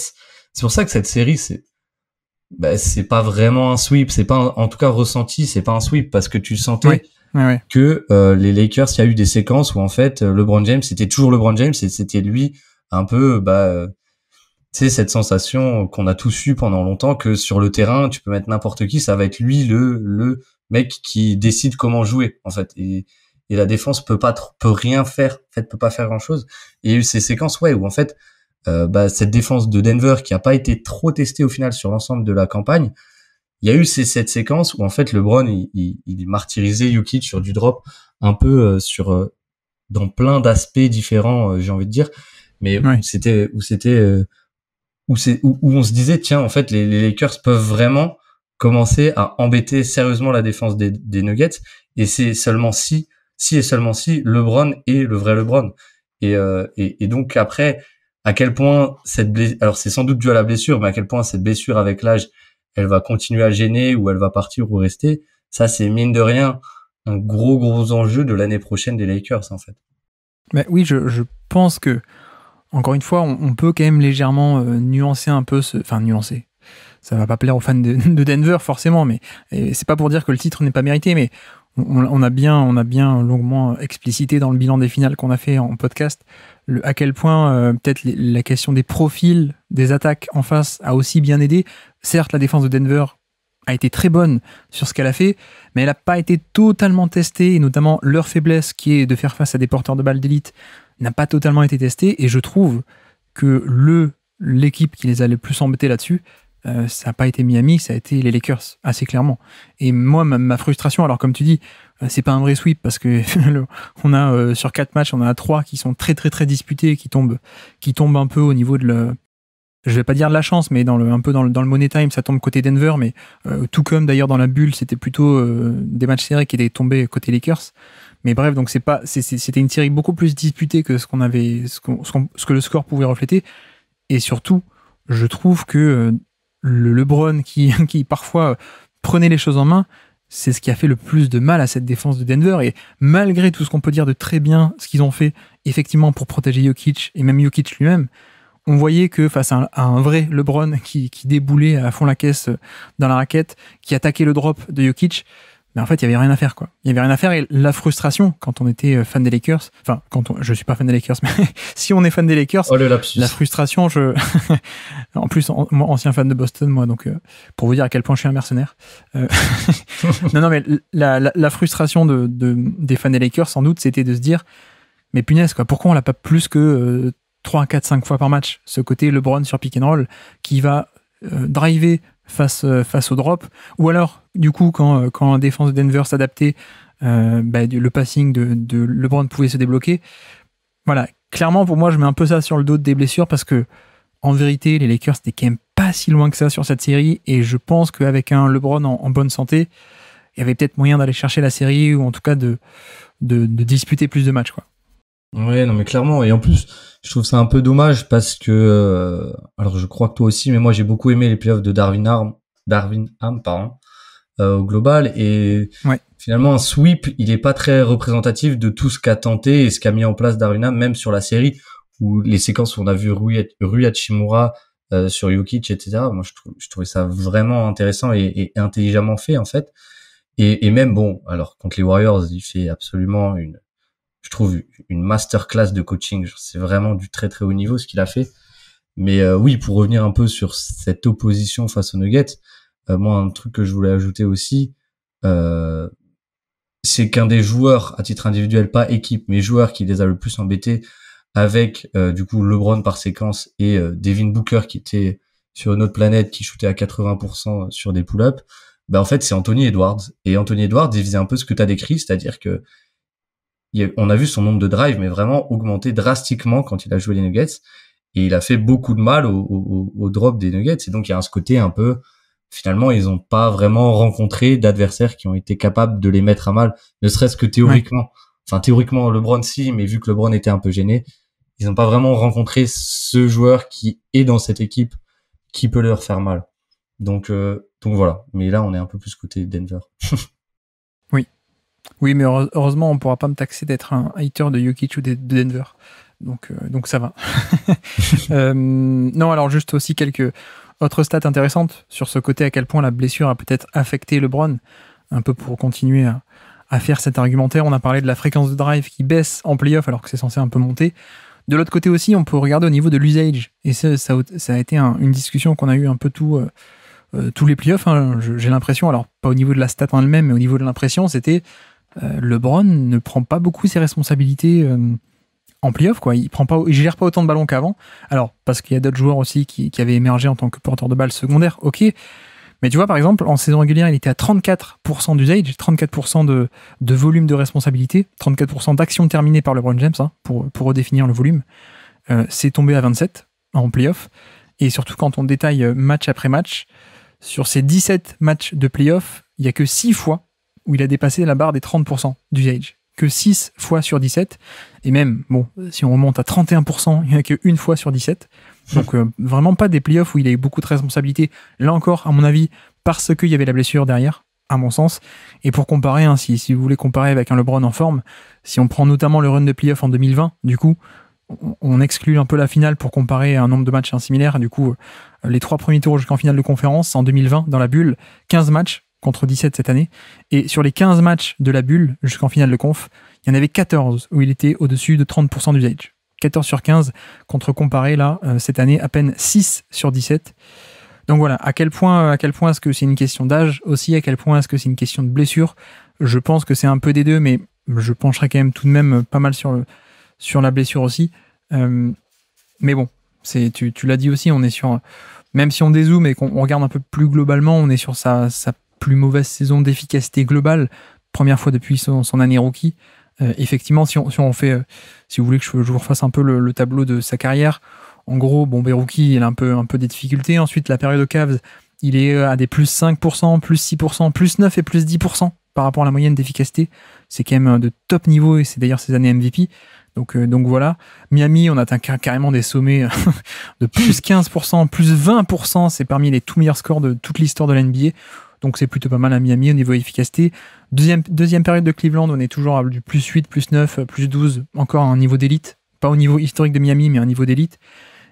C'est pour ça que cette série, c'est pas vraiment un sweep, c'est pas en tout cas ressenti, c'est pas un sweep parce que tu sentais que les Lakers, il y a eu des séquences où en fait LeBron James, c'était toujours LeBron James et c'était lui un peu tu sais, cette sensation qu'on a tous eu pendant longtemps que sur le terrain, tu peux mettre n'importe qui, ça va être lui le mec qui décide comment jouer en fait, et la défense peut rien faire, en fait peut pas faire grand-chose. Et il y a eu ces séquences où en fait cette défense de Denver qui a pas été trop testée au final sur l'ensemble de la campagne, il y a eu cette séquence où en fait LeBron il martyrisait Jokic sur du drop un peu dans plein d'aspects différents, j'ai envie de dire, mais où on se disait tiens, en fait les Lakers peuvent vraiment commencer à embêter sérieusement la défense des Nuggets, et c'est seulement si et seulement si LeBron est le vrai LeBron. Et donc après, à quel point cette blessure, alors c'est sans doute dû à la blessure, mais à quel point cette blessure avec l'âge, elle va continuer à gêner ou elle va partir ou rester, ça c'est mine de rien un gros enjeu de l'année prochaine des Lakers en fait. Mais oui, je pense que, encore une fois, on peut quand même légèrement nuancer un peu nuancer. Ça va pas plaire aux fans de Denver forcément, mais c'est pas pour dire que le titre n'est pas mérité, mais on a bien longuement explicité dans le bilan des finales qu'on a fait en podcast à quel point peut-être la question des profils des attaques en face a aussi bien aidé. Certes, la défense de Denver a été très bonne sur ce qu'elle a fait, mais elle n'a pas été totalement testée, et notamment leur faiblesse qui est de faire face à des porteurs de balles d'élite n'a pas totalement été testée, et je trouve que l'équipe qui les a le plus embêtés là-dessus, ça n'a pas été Miami, ça a été les Lakers, assez clairement. Et moi, ma frustration, alors comme tu dis, c'est pas un vrai sweep parce que on a sur 4 matchs, on en a 3 qui sont très très très disputés, qui tombent un peu au niveau de je vais pas dire de la chance, mais un peu dans le money time, ça tombe côté Denver, mais tout comme d'ailleurs dans la bulle, c'était plutôt des matchs serrés qui étaient tombés côté Lakers. Mais bref, donc c'était une série beaucoup plus disputée que ce que le score pouvait refléter. Et surtout, je trouve que le LeBron qui parfois prenait les choses en main, c'est ce qui a fait le plus de mal à cette défense de Denver. Et malgré tout ce qu'on peut dire de très bien, ce qu'ils ont fait effectivement pour protéger Jokic et même Jokic lui-même, on voyait que face à un vrai LeBron qui déboulait à fond la caisse dans la raquette, qui attaquait le drop de Jokic, Mais en fait, il y avait rien à faire, quoi. Il y avait rien à faire, et la frustration quand on était fan des Lakers, enfin, je suis pas fan des Lakers, mais si on est fan des Lakers, oh, le lapsus. La frustration, en plus, moi, ancien fan de Boston, moi, donc pour vous dire à quel point je suis un mercenaire. Non, mais la frustration des fans des Lakers, sans doute, c'était de se dire, mais punaise, quoi, pourquoi on l'a pas plus que 3, 4, 5 fois par match, ce côté LeBron sur pick and roll qui va driver face au drop, ou alors du coup quand la défense de Denver s'adaptait, le passing de LeBron pouvait se débloquer. Voilà, clairement pour moi je mets un peu ça sur le dos des blessures, parce que en vérité les Lakers n'étaient quand même pas si loin que ça sur cette série, et je pense qu'avec un LeBron en bonne santé, il y avait peut-être moyen d'aller chercher la série, ou en tout cas de disputer plus de matchs, quoi. Ouais, non mais clairement, et en plus je trouve ça un peu dommage parce que alors je crois que toi aussi, mais moi j'ai beaucoup aimé les playoffs de Darvin Ham, pardon, au global, et ouais. Finalement un sweep il est pas très représentatif de tout ce qu'a tenté et ce qu'a mis en place Darvin Ham, même sur la série où les séquences où on a vu Rui Hachimura sur Jokic, etc. Moi je trouvais ça vraiment intéressant et intelligemment fait en fait, et même bon, alors contre les Warriors il fait absolument je trouve une masterclass de coaching. C'est vraiment du très très haut niveau ce qu'il a fait. Mais oui, pour revenir un peu sur cette opposition face aux Nuggets, moi un truc que je voulais ajouter aussi, c'est qu'un des joueurs à titre individuel, pas équipe, mais joueurs qui les a le plus embêtés, avec du coup LeBron par séquence et Devin Booker qui était sur une autre planète, qui shootait à 80% sur des pull-ups, en fait c'est Anthony Edwards. Et Anthony Edwards, il faisait un peu ce que tu as décrit, c'est-à-dire que on a vu son nombre de drives, mais vraiment augmenter drastiquement quand il a joué les Nuggets, et il a fait beaucoup de mal au drop des Nuggets. Et donc il y a ce côté un peu, finalement, ils ont pas vraiment rencontré d'adversaires qui ont été capables de les mettre à mal, ne serait-ce que théoriquement. Ouais. Enfin, théoriquement, LeBron si, mais vu que LeBron était un peu gêné, ils n'ont pas vraiment rencontré ce joueur qui est dans cette équipe, qui peut leur faire mal. Donc voilà. Mais là, on est un peu plus côté Denver. Oui, mais heureusement, on pourra pas me taxer d'être un hater de Jokic ou de Denver. Donc ça va. Non, alors juste aussi quelques autres stats intéressantes sur ce côté, à quel point la blessure a peut-être affecté LeBron, un peu pour continuer à faire cet argumentaire. On a parlé de la fréquence de drive qui baisse en playoff alors que c'est censé un peu monter. De l'autre côté aussi, on peut regarder au niveau de l'usage. Et ça a été une discussion qu'on a eu un peu tous les playoffs. Hein. J'ai l'impression, alors pas au niveau de la stat en elle-même, mais au niveau de l'impression, c'était LeBron ne prend pas beaucoup ses responsabilités en playoff, quoi. Il gère pas autant de ballons qu'avant. Alors, parce qu'il y a d'autres joueurs aussi qui avaient émergé en tant que porteur de balles secondaire, ok. Mais tu vois, par exemple, en saison régulière, il était à 34% d'usage, 34% de volume de responsabilité, 34% d'actions terminées par LeBron James, hein, pour redéfinir le volume. C'est tombé à 27 en playoff. Et surtout, quand on détaille match après match, sur ces 17 matchs de playoff, il n'y a que 6 fois où il a dépassé la barre des 30% d'usage. Que 6 fois sur 17. Et même, bon, si on remonte à 31%, il n'y en a qu'une fois sur 17. Donc, vraiment pas des playoffs où il a eu beaucoup de responsabilités. Là encore, à mon avis, parce qu'il y avait la blessure derrière, à mon sens. Et pour comparer, hein, si vous voulez comparer avec un LeBron en forme, si on prend notamment le run de playoff en 2020, du coup, on exclut un peu la finale pour comparer un nombre de matchs similaires. Du coup, les 3 premiers tours jusqu'en finale de conférence, en 2020, dans la bulle, 15 matchs, contre 17 cette année. Et sur les 15 matchs de la bulle jusqu'en finale de conf, il y en avait 14 où il était au-dessus de 30% d'usage. 14 sur 15, contre comparé là, cette année, à peine 6 sur 17. Donc voilà, à quel point est-ce que c'est une question d'âge aussi, à quel point est-ce que c'est une question de blessure. Je pense que c'est un peu des deux, mais je pencherai quand même tout de même pas mal sur la blessure aussi. Mais bon, tu l'as dit aussi, on est sur, même si on dézoome et qu'on regarde un peu plus globalement, on est sur sa plus mauvaise saison d'efficacité globale, première fois depuis son année rookie. Effectivement, si on fait, si vous voulez que je vous refasse un peu le tableau de sa carrière, en gros, rookie, il a un peu des difficultés. Ensuite, la période aux Cavs, il est à des plus 5%, plus 6%, plus 9 et plus 10% par rapport à la moyenne d'efficacité. C'est quand même de top niveau, et c'est d'ailleurs ses années MVP. Donc voilà. Miami, on atteint carrément des sommets de plus 15%, plus 20%. C'est parmi les tout meilleurs scores de toute l'histoire de la NBA. Donc c'est plutôt pas mal à Miami au niveau efficacité. Deuxième période de Cleveland, on est toujours à du plus 8, plus 9, plus 12, encore à un niveau d'élite. Pas au niveau historique de Miami, mais un niveau d'élite.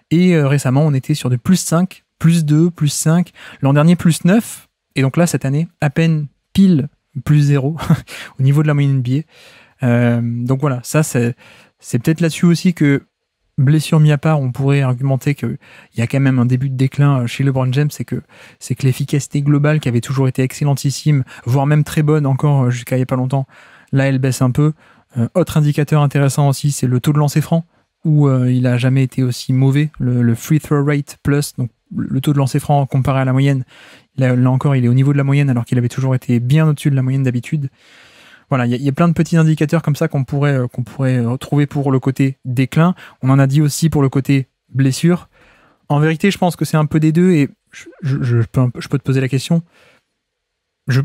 Et récemment, on était sur de plus 5, plus 2, plus 5. L'an dernier, plus 9. Et donc là, cette année, à peine pile plus 0 au niveau de la moyenne NBA. Donc voilà, ça c'est peut-être là-dessus aussi que, blessure mis à part, on pourrait argumenter qu'il y a quand même un début de déclin chez LeBron James, c'est que l'efficacité globale qui avait toujours été excellentissime, voire même très bonne encore jusqu'à il n'y a pas longtemps, là elle baisse un peu. Autre indicateur intéressant aussi, c'est le taux de lancer franc, où il a jamais été aussi mauvais, le free throw rate plus, donc le taux de lancer franc comparé à la moyenne. Là encore, il est au niveau de la moyenne alors qu'il avait toujours été bien au-dessus de la moyenne d'habitude. Voilà, il y a plein de petits indicateurs comme ça qu'on pourrait retrouver pour le côté déclin. On en a dit aussi pour le côté blessure. En vérité, je pense que c'est un peu des deux et je peux te poser la question.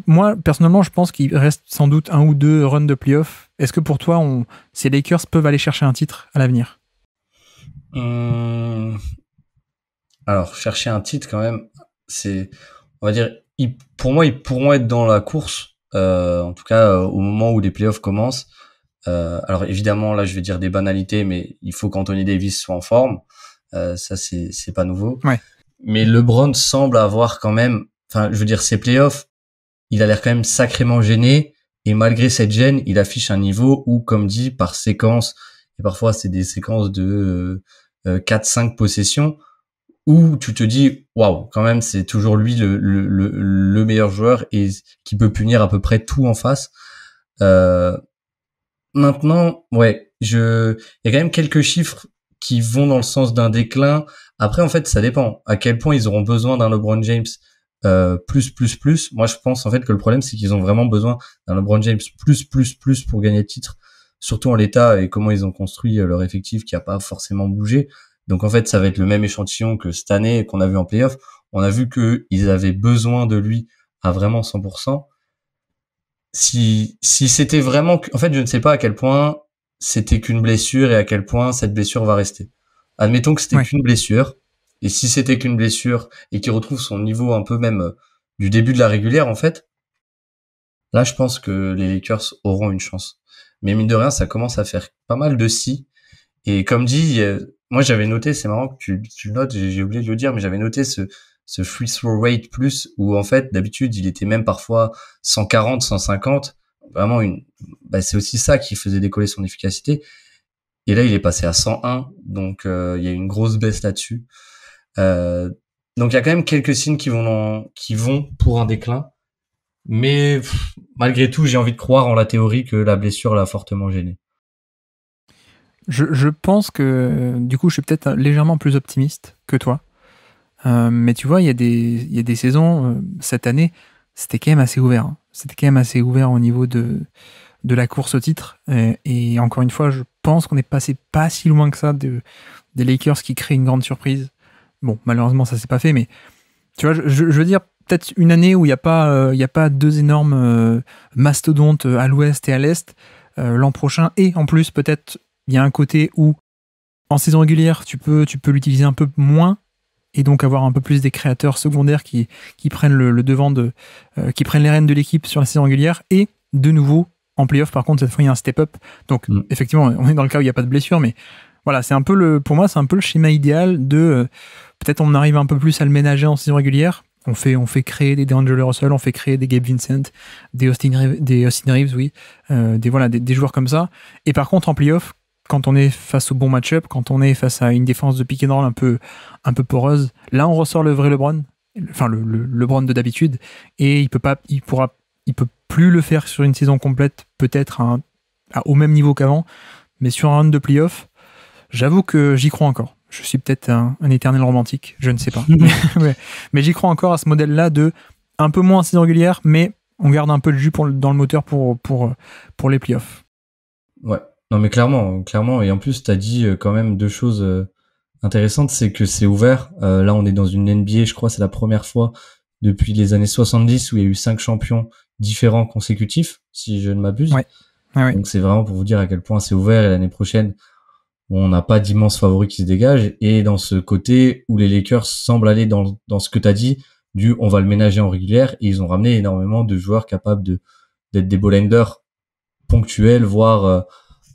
Moi, personnellement, je pense qu'il reste sans doute un ou deux runs de playoff. Est-ce que pour toi, ces Lakers peuvent aller chercher un titre à l'avenir? Alors, chercher un titre quand même, on va dire, pour moi, ils pourront être dans la course, en tout cas au moment où les playoffs commencent. Alors évidemment, là, je vais dire des banalités, mais il faut qu'Anthony Davis soit en forme. Ça, c'est pas nouveau. Ouais. Mais LeBron semble avoir quand même, enfin, je veux dire, ses playoffs, il a l'air quand même sacrément gêné. Et malgré cette gêne, il affiche un niveau où, comme dit, par séquence, et parfois c'est des séquences de 4-5 possessions, où tu te dis waouh, quand même c'est toujours lui le meilleur joueur et qui peut punir à peu près tout en face. Maintenant, ouais, il y a quand même quelques chiffres qui vont dans le sens d'un déclin. Après, en fait, ça dépend à quel point ils auront besoin d'un LeBron James plus. Moi, je pense en fait que le problème c'est qu'ils ont vraiment besoin d'un LeBron James plus pour gagner le titre, surtout en l'état et comment ils ont construit leur effectif qui a pas forcément bougé. Donc en fait, ça va être le même échantillon que cette année qu'on a vu en playoff. On a vu que ils avaient besoin de lui à vraiment 100%. Si c'était vraiment, en fait, je ne sais pas à quel point c'était qu'une blessure et à quel point cette blessure va rester. Admettons que c'était qu'une blessure. Et si c'était qu'une blessure et qu'il retrouve son niveau un peu même du début de la régulière, en fait, là, je pense que les Lakers auront une chance. Mais mine de rien, ça commence à faire pas mal de si. Et comme dit, moi j'avais noté, c'est marrant que tu le notes, j'ai oublié de le dire, mais j'avais noté ce free throw rate plus, où en fait d'habitude il était même parfois 140, 150, vraiment c'est aussi ça qui faisait décoller son efficacité. Et là il est passé à 101, donc il y a une grosse baisse là-dessus. Donc il y a quand même quelques signes qui vont pour un déclin, mais malgré tout j'ai envie de croire en la théorie que la blessure l'a fortement gêné. Je pense que, du coup, je suis peut-être légèrement plus optimiste que toi. Mais tu vois, il y a des saisons, cette année, c'était quand même assez ouvert. Hein. C'était quand même assez ouvert au niveau de la course au titre. Et encore une fois, je pense qu'on est passé pas si loin que ça des Lakers qui créent une grande surprise. Bon, malheureusement, ça s'est pas fait, mais tu vois, je veux dire, peut-être une année où il n'y a pas deux énormes mastodontes à l'ouest et à l'est l'an prochain. Et en plus, peut-être, il y a un côté où, en saison régulière, tu peux l'utiliser un peu moins et donc avoir un peu plus des créateurs secondaires qui prennent le devant qui prennent les rênes de l'équipe sur la saison régulière. Et de nouveau, en playoff, par contre, cette fois, il y a un step-up. Donc, effectivement, on est dans le cas où il n'y a pas de blessure, mais voilà, c'est un peu pour moi, c'est un peu le schéma idéal de peut-être on arrive un peu plus à le ménager en saison régulière. On fait créer des D'Angelo Russell, on fait créer des Gabe Vincent, des Austin Reeves, oui, des joueurs comme ça. Et par contre, en playoff, quand on est face au bon match-up, quand on est face à une défense de pick and roll un peu poreuse, là on ressort le vrai LeBron, enfin le LeBron de d'habitude, et il peut plus le faire sur une saison complète, peut-être au même niveau qu'avant, mais sur un round de playoff, j'avoue que j'y crois encore. Je suis peut-être un éternel romantique, je ne sais pas. mais j'y crois encore à ce modèle-là de un peu moins en saison régulière, mais on garde un peu de jus dans le moteur pour les playoffs. Ouais. Non mais clairement, et en plus t'as dit quand même deux choses intéressantes, c'est que c'est ouvert. Là on est dans une NBA, je crois c'est la première fois depuis les années 70 où il y a eu 5 champions différents consécutifs, si je ne m'abuse. Ouais. Ouais. Donc c'est vraiment pour vous dire à quel point c'est ouvert et l'année prochaine on n'a pas d'immenses favoris qui se dégagent et dans ce côté où les Lakers semblent aller dans ce que t'as dit on va le ménager en régulière et ils ont ramené énormément de joueurs capables d'être des ball-handlers ponctuels, voire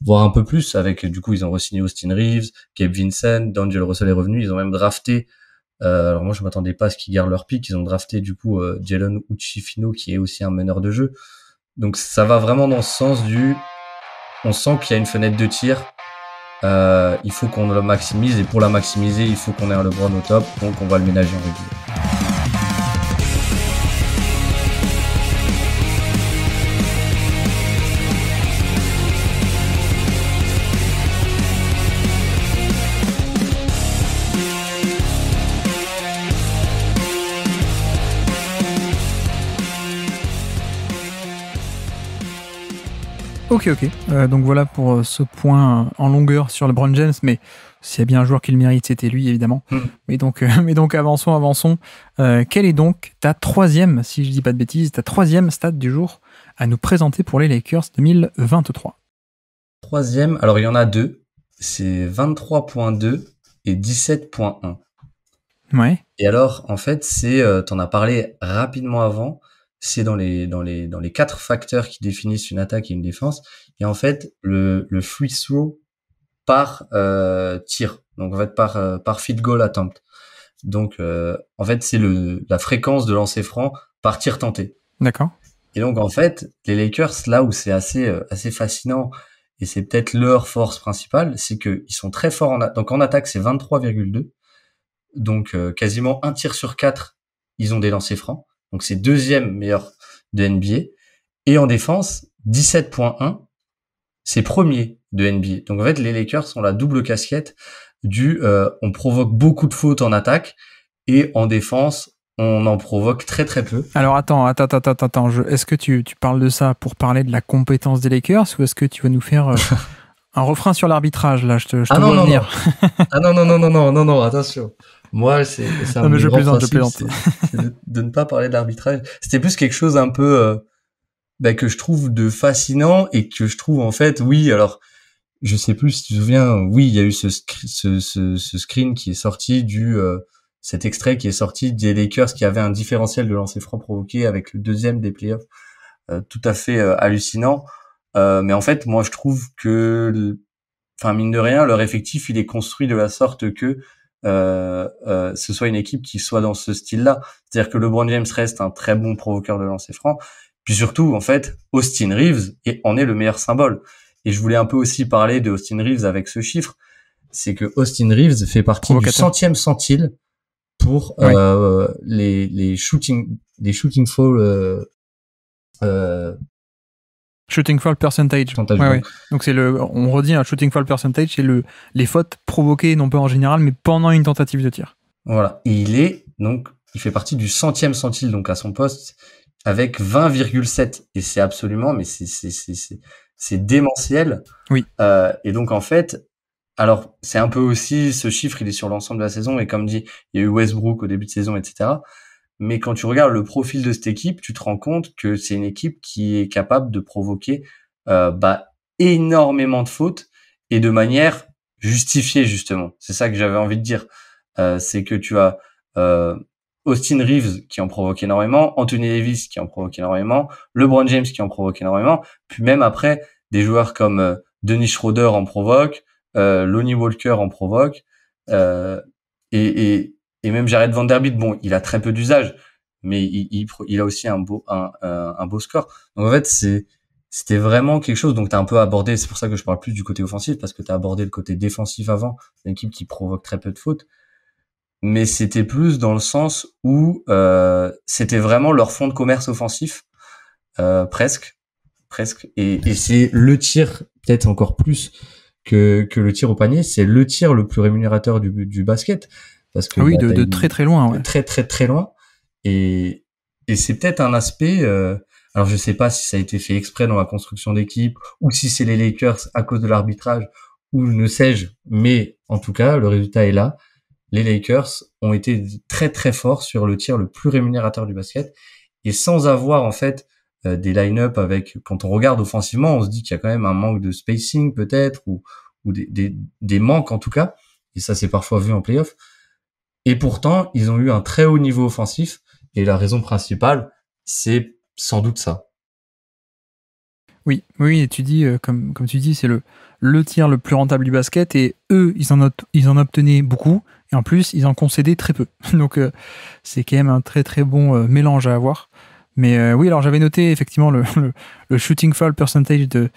un peu plus, avec du coup ils ont re-signé Austin Reeves, Gabe Vincent, D'Angelo Russell est revenu, ils ont même drafté alors moi je m'attendais pas à ce qu'ils gardent leur pick, ils ont drafté du coup Jalen Uchifino qui est aussi un meneur de jeu, Donc ça va vraiment dans ce sens on sent qu'il y a une fenêtre de tir. Il faut qu'on le maximise, et pour la maximiser, il faut qu'on ait un LeBron au top, donc on va le ménager en régulier. Ok. Donc voilà pour ce point en longueur sur LeBron James, mais s'il y a bien un joueur qui le mérite, c'était lui, évidemment. Mais donc avançons. Quelle est donc ta troisième, si je dis pas de bêtises, ta troisième stat du jour à nous présenter pour les Lakers 2023? Troisième, alors il y en a deux, c'est 23.2 et 17.1. Ouais. Et alors, en fait, t'en as parlé rapidement avant, c'est dans les 4 facteurs qui définissent une attaque et une défense. Et en fait, le free throw par tir, donc en fait par field goal attempt. Donc en fait, c'est la fréquence de lancer franc par tir tenté. D'accord. Et donc en fait, les Lakers, là où c'est assez fascinant, et c'est peut-être leur force principale, c'est que ils sont très forts donc en attaque, c'est 23,2. Donc quasiment un tir sur 4, ils ont des lancers francs. Donc c'est deuxième meilleur de NBA. Et en défense, 17.1, c'est premier de NBA. Donc en fait, les Lakers ont la double casquette on provoque beaucoup de fautes en attaque, et en défense, on en provoque très très peu. Alors attends, est-ce que tu parles de ça pour parler de la compétence des Lakers, ou est-ce que tu vas nous faire un refrain sur l'arbitrage là? Je te vois venir. Non, attention. Moi, c'est un mais je plaisante. C'est de ne pas parler d'arbitrage. C'était plus quelque chose un peu que je trouve de fascinant, et que je trouve en fait, oui, alors je sais plus si tu te souviens, oui, il y a eu ce screen qui est sorti cet extrait qui est sorti des Lakers qui avait un différentiel de lancer franc provoqué avec le deuxième des playoffs, tout à fait hallucinant. Mais en fait, moi, je trouve que, mine de rien, leur effectif, il est construit de la sorte que ce soit une équipe qui soit dans ce style-là. C'est-à-dire que LeBron James reste un très bon provoqueur de lancer franc. Puis surtout, en fait, Austin Reeves en est le meilleur symbole. Et je voulais un peu aussi parler de Austin Reeves avec ce chiffre. C'est que Austin Reeves fait partie du 100e centile pour les shooting fall shooting fall percentage. Ouais. Donc on redit un shooting fall percentage, c'est les fautes provoquées non pas en général, mais pendant une tentative de tir. Voilà. Et il fait partie du 100e centile, donc à son poste, avec 20,7. Et c'est absolument, mais c'est démentiel. Oui. Et donc en fait, alors c'est un peu aussi, ce chiffre, il est sur l'ensemble de la saison, et comme dit, il y a eu Westbrook au début de saison, etc. Mais quand tu regardes le profil de cette équipe, tu te rends compte que c'est une équipe qui est capable de provoquer énormément de fautes, et de manière justifiée, justement. C'est ça que j'avais envie de dire. C'est que tu as Austin Reeves qui en provoque énormément, Anthony Davis qui en provoque énormément, LeBron James qui en provoque énormément, puis même après, des joueurs comme Dennis Schroeder en provoque, Lonnie Walker en provoque, et même Jared Vanderbilt, bon, il a très peu d'usage, mais il a aussi un beau score. Donc en fait, c'était vraiment quelque chose. Donc t'as un peu abordé, c'est pour ça que je parle plus du côté offensif, parce que t'as abordé le côté défensif avant. C'est une équipe qui provoque très peu de fautes, mais c'était plus dans le sens où c'était vraiment leur fonds de commerce offensif, presque. Et c'est le tir, peut-être encore plus que le tir au panier, c'est le tir le plus rémunérateur du basket. Parce que, de très très loin, ouais. Très très très loin. Et c'est peut-être un aspect, alors je sais pas si ça a été fait exprès dans la construction d'équipe, ou si c'est les Lakers à cause de l'arbitrage, ou ne sais-je, mais en tout cas, le résultat est là. Les Lakers ont été très très forts sur le tir le plus rémunérateur du basket, et sans avoir en fait des line-up avec, quand on regarde offensivement, on se dit qu'il y a quand même un manque de spacing peut-être, ou des manques en tout cas, et ça c'est parfois vu en playoff. Et pourtant, ils ont eu un très haut niveau offensif, et la raison principale, c'est sans doute ça. Oui, et tu dis, comme tu dis, c'est le tir le plus rentable du basket, et eux, ils en obtenaient beaucoup, et en plus, ils en concédaient très peu. Donc, c'est quand même un très très bon mélange à avoir. Mais oui, alors j'avais noté effectivement le shooting foul percentage de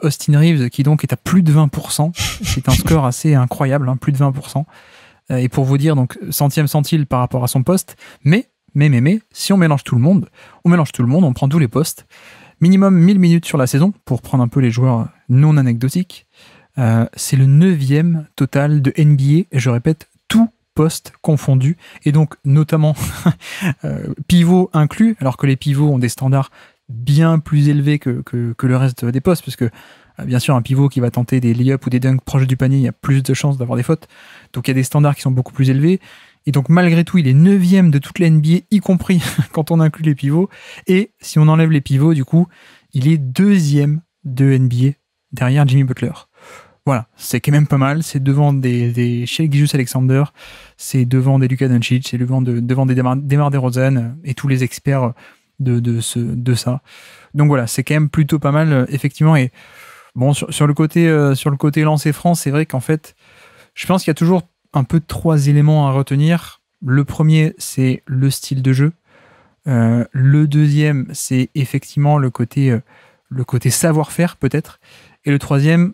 Austin Reeves, qui donc est à plus de 20%. C'est un score assez incroyable, hein, plus de 20%. Et pour vous dire, donc, centième centile par rapport à son poste. Mais, si on mélange tout le monde, on prend tous les postes. Minimum 1000 minutes sur la saison, pour prendre un peu les joueurs non anecdotiques. C'est le 9e total de NBA, et je répète, tout postes confondus, et donc notamment pivot inclus, alors que les pivots ont des standards bien plus élevés que le reste des postes, parce que bien sûr un pivot qui va tenter des lay-ups ou des dunks proches du panier, il y a plus de chances d'avoir des fautes, donc il y a des standards qui sont beaucoup plus élevés, et donc malgré tout il est 9e de toute la NBA, y compris quand on inclut les pivots, et si on enlève les pivots, du coup il est 2e de NBA derrière Jimmy Butler. Voilà, c'est quand même pas mal. C'est devant des Shai Gilgeous-Alexander, c'est devant des Luka Doncic, c'est devant des DeMar DeRozan et tous les experts de ça. Donc voilà, c'est quand même plutôt pas mal, effectivement. Et bon, sur le côté lancer franc, c'est vrai qu'en fait, je pense qu'il y a toujours un peu 3 éléments à retenir. Le premier, c'est le style de jeu. Le deuxième, c'est effectivement le côté savoir-faire, peut-être. Et le troisième,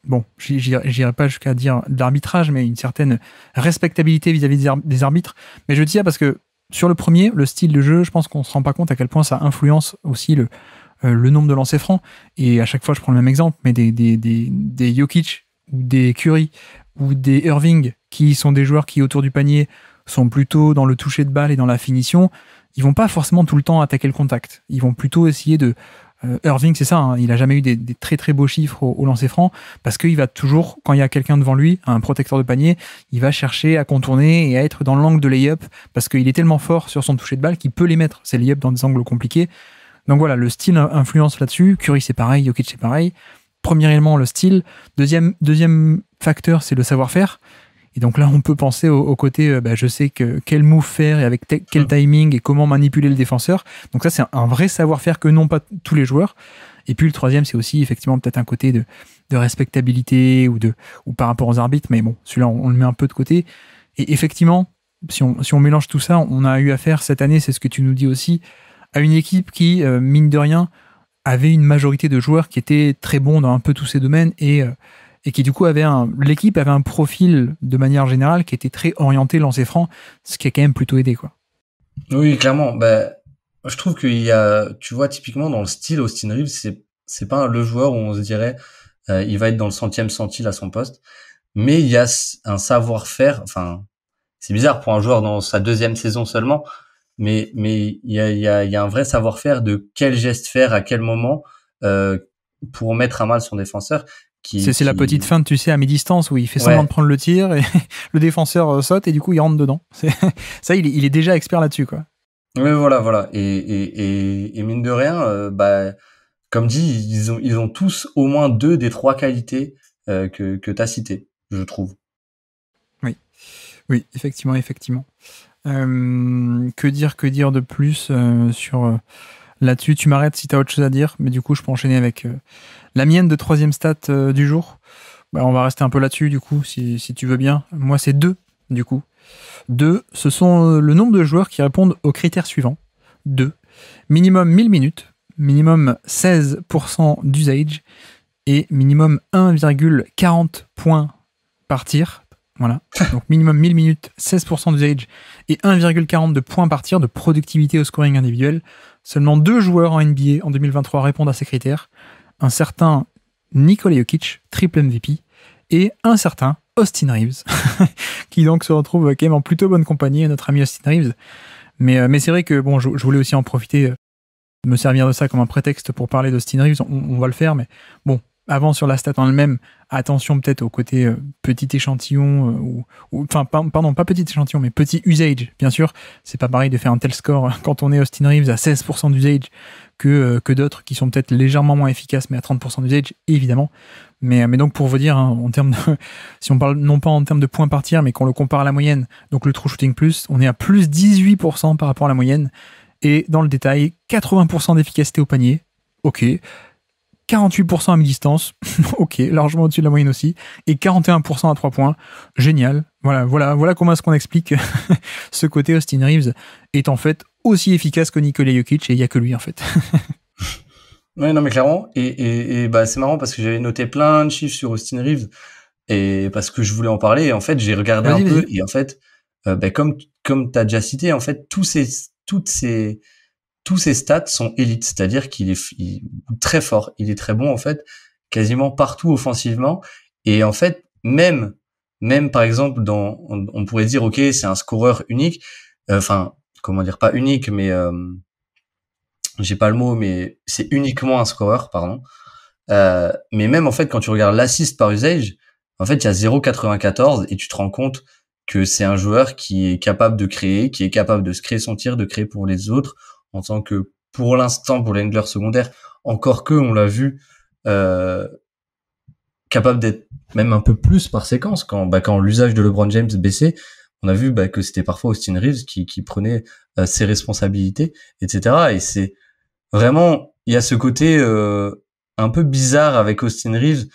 bon, j'irai pas jusqu'à dire de l'arbitrage, mais une certaine respectabilité vis-à-vis des arbitres. Mais je dis ça parce que sur le premier, le style de jeu, je pense qu'on se rend pas compte à quel point ça influence aussi le nombre de lancers francs. Et à chaque fois, je prends le même exemple, mais des Jokic ou des Curry ou des Irving, qui sont des joueurs qui, autour du panier, sont plutôt dans le toucher de balle et dans la finition, ils vont pas forcément tout le temps attaquer le contact. Ils vont plutôt essayer de... Irving, c'est ça, hein, il a jamais eu des très très beaux chiffres au lancer franc, parce qu'il va toujours, quand il y a quelqu'un devant lui, un protecteur de panier, il va chercher à contourner et à être dans l'angle de lay-up, parce qu'il est tellement fort sur son toucher de balle qu'il peut les mettre, ces lay-up, dans des angles compliqués. Donc voilà, le style influence là-dessus. Curry, c'est pareil, Jokic, c'est pareil. Premier élément, le style. Deuxième facteur, c'est le savoir-faire. Et donc là, on peut penser au côté, je sais quel move faire et avec quel timing et comment manipuler le défenseur. Donc ça, c'est un vrai savoir-faire que n'ont pas tous les joueurs. Et puis le troisième, c'est aussi effectivement peut-être un côté de respectabilité ou par rapport aux arbitres. Mais bon, celui-là, on le met un peu de côté. Et effectivement, si on mélange tout ça, on a eu affaire cette année, c'est ce que tu nous dis aussi, à une équipe qui, mine de rien, avait une majorité de joueurs qui étaient très bons dans un peu tous ces domaines et qui du coup l'équipe avait un profil de manière générale qui était très orienté lancer franc, ce qui a quand même plutôt aidé, quoi. Oui, clairement. Je trouve qu'il y a, tu vois, typiquement dans le style Austin Reeves, c'est pas le joueur où on se dirait il va être dans le 100e centile à son poste, mais il y a un savoir-faire. Enfin, c'est bizarre pour un joueur dans sa 2e saison seulement, mais il y a un vrai savoir-faire de quel geste faire à quel moment pour mettre à mal son défenseur. C'est la petite feinte, tu sais, à mi-distance où il fait semblant de prendre le tir et le défenseur saute et du coup il rentre dedans. Ça, il est déjà expert là-dessus, quoi. Oui, voilà. Et mine de rien, comme dit, ils ont tous au moins 2 des 3 qualités que t'as citées, je trouve. Oui, effectivement. Que dire de plus sur là-dessus? Tu m'arrêtes si tu as autre chose à dire, mais du coup, je peux enchaîner avec la mienne de 3e stat du jour. On va rester un peu là-dessus, du coup, si tu veux bien. Moi, c'est 2, du coup. 2, ce sont le nombre de joueurs qui répondent aux critères suivants. 2, minimum 1000 minutes, minimum 16% d'usage et minimum 1,40 points par tir. Voilà. Donc minimum 1000 minutes, 16% d'usage et 1,40 de points par tir de productivité au scoring individuel. Seulement 2 joueurs en NBA en 2023 répondent à ces critères. Un certain Nikola Jokic, triple MVP, et un certain Austin Reeves, qui donc se retrouve quand même en plutôt bonne compagnie, notre ami Austin Reeves. Mais c'est vrai que bon, je voulais aussi en profiter, me servir de ça comme un prétexte pour parler d'Austin Reeves. On va le faire, mais bon, avant sur la stat en elle-même, attention peut-être au côté petit échantillon, pardon, pas petit échantillon, mais petit usage, bien sûr. C'est pas pareil de faire un tel score quand on est Austin Reeves à 16% d'usage que d'autres qui sont peut-être légèrement moins efficaces, mais à 30% d'usage, évidemment. Mais donc pour vous dire, hein, en termes de, si on parle non pas en termes de points par tir, mais qu'on le compare à la moyenne, donc le True Shooting Plus, on est à plus 18% par rapport à la moyenne. Et dans le détail, 80% d'efficacité au panier. Ok. 48% à mi-distance, ok, largement au-dessus de la moyenne aussi, et 41% à 3 points, génial. Voilà comment est-ce qu'on explique ce côté Austin Reeves est en fait aussi efficace que Nikola Jokic, et il n'y a que lui en fait. Ouais, non, mais clairement. Et bah, c'est marrant parce que j'avais noté plein de chiffres sur Austin Reeves et parce que je voulais en parler. Et en fait, j'ai regardé un peu et en fait, bah, comme t'as déjà cité, en fait, tous ces stats sont élites. C'est-à-dire qu'il est très fort. Il est très bon, en fait, quasiment partout offensivement. Et en fait, même par exemple, on pourrait dire, OK, c'est un scoreur unique. Enfin, comment dire, pas unique, mais, j'ai pas le mot, mais c'est uniquement un scoreur, pardon. Mais même en fait, quand tu regardes l'assist par usage, en fait, il y a 0,94 et tu te rends compte que c'est un joueur qui est capable de créer, qui est capable de se créer son tir, de créer pour les autres, en tant que, pour l'instant, pour l'angler secondaire, encore que, on l'a vu, euh, capable d'être même un peu plus par séquence quand l'usage de LeBron James baissait, on a vu que c'était parfois Austin Reeves qui prenait ses responsabilités, etc. Et c'est vraiment, il y a ce côté un peu bizarre avec Austin Reeves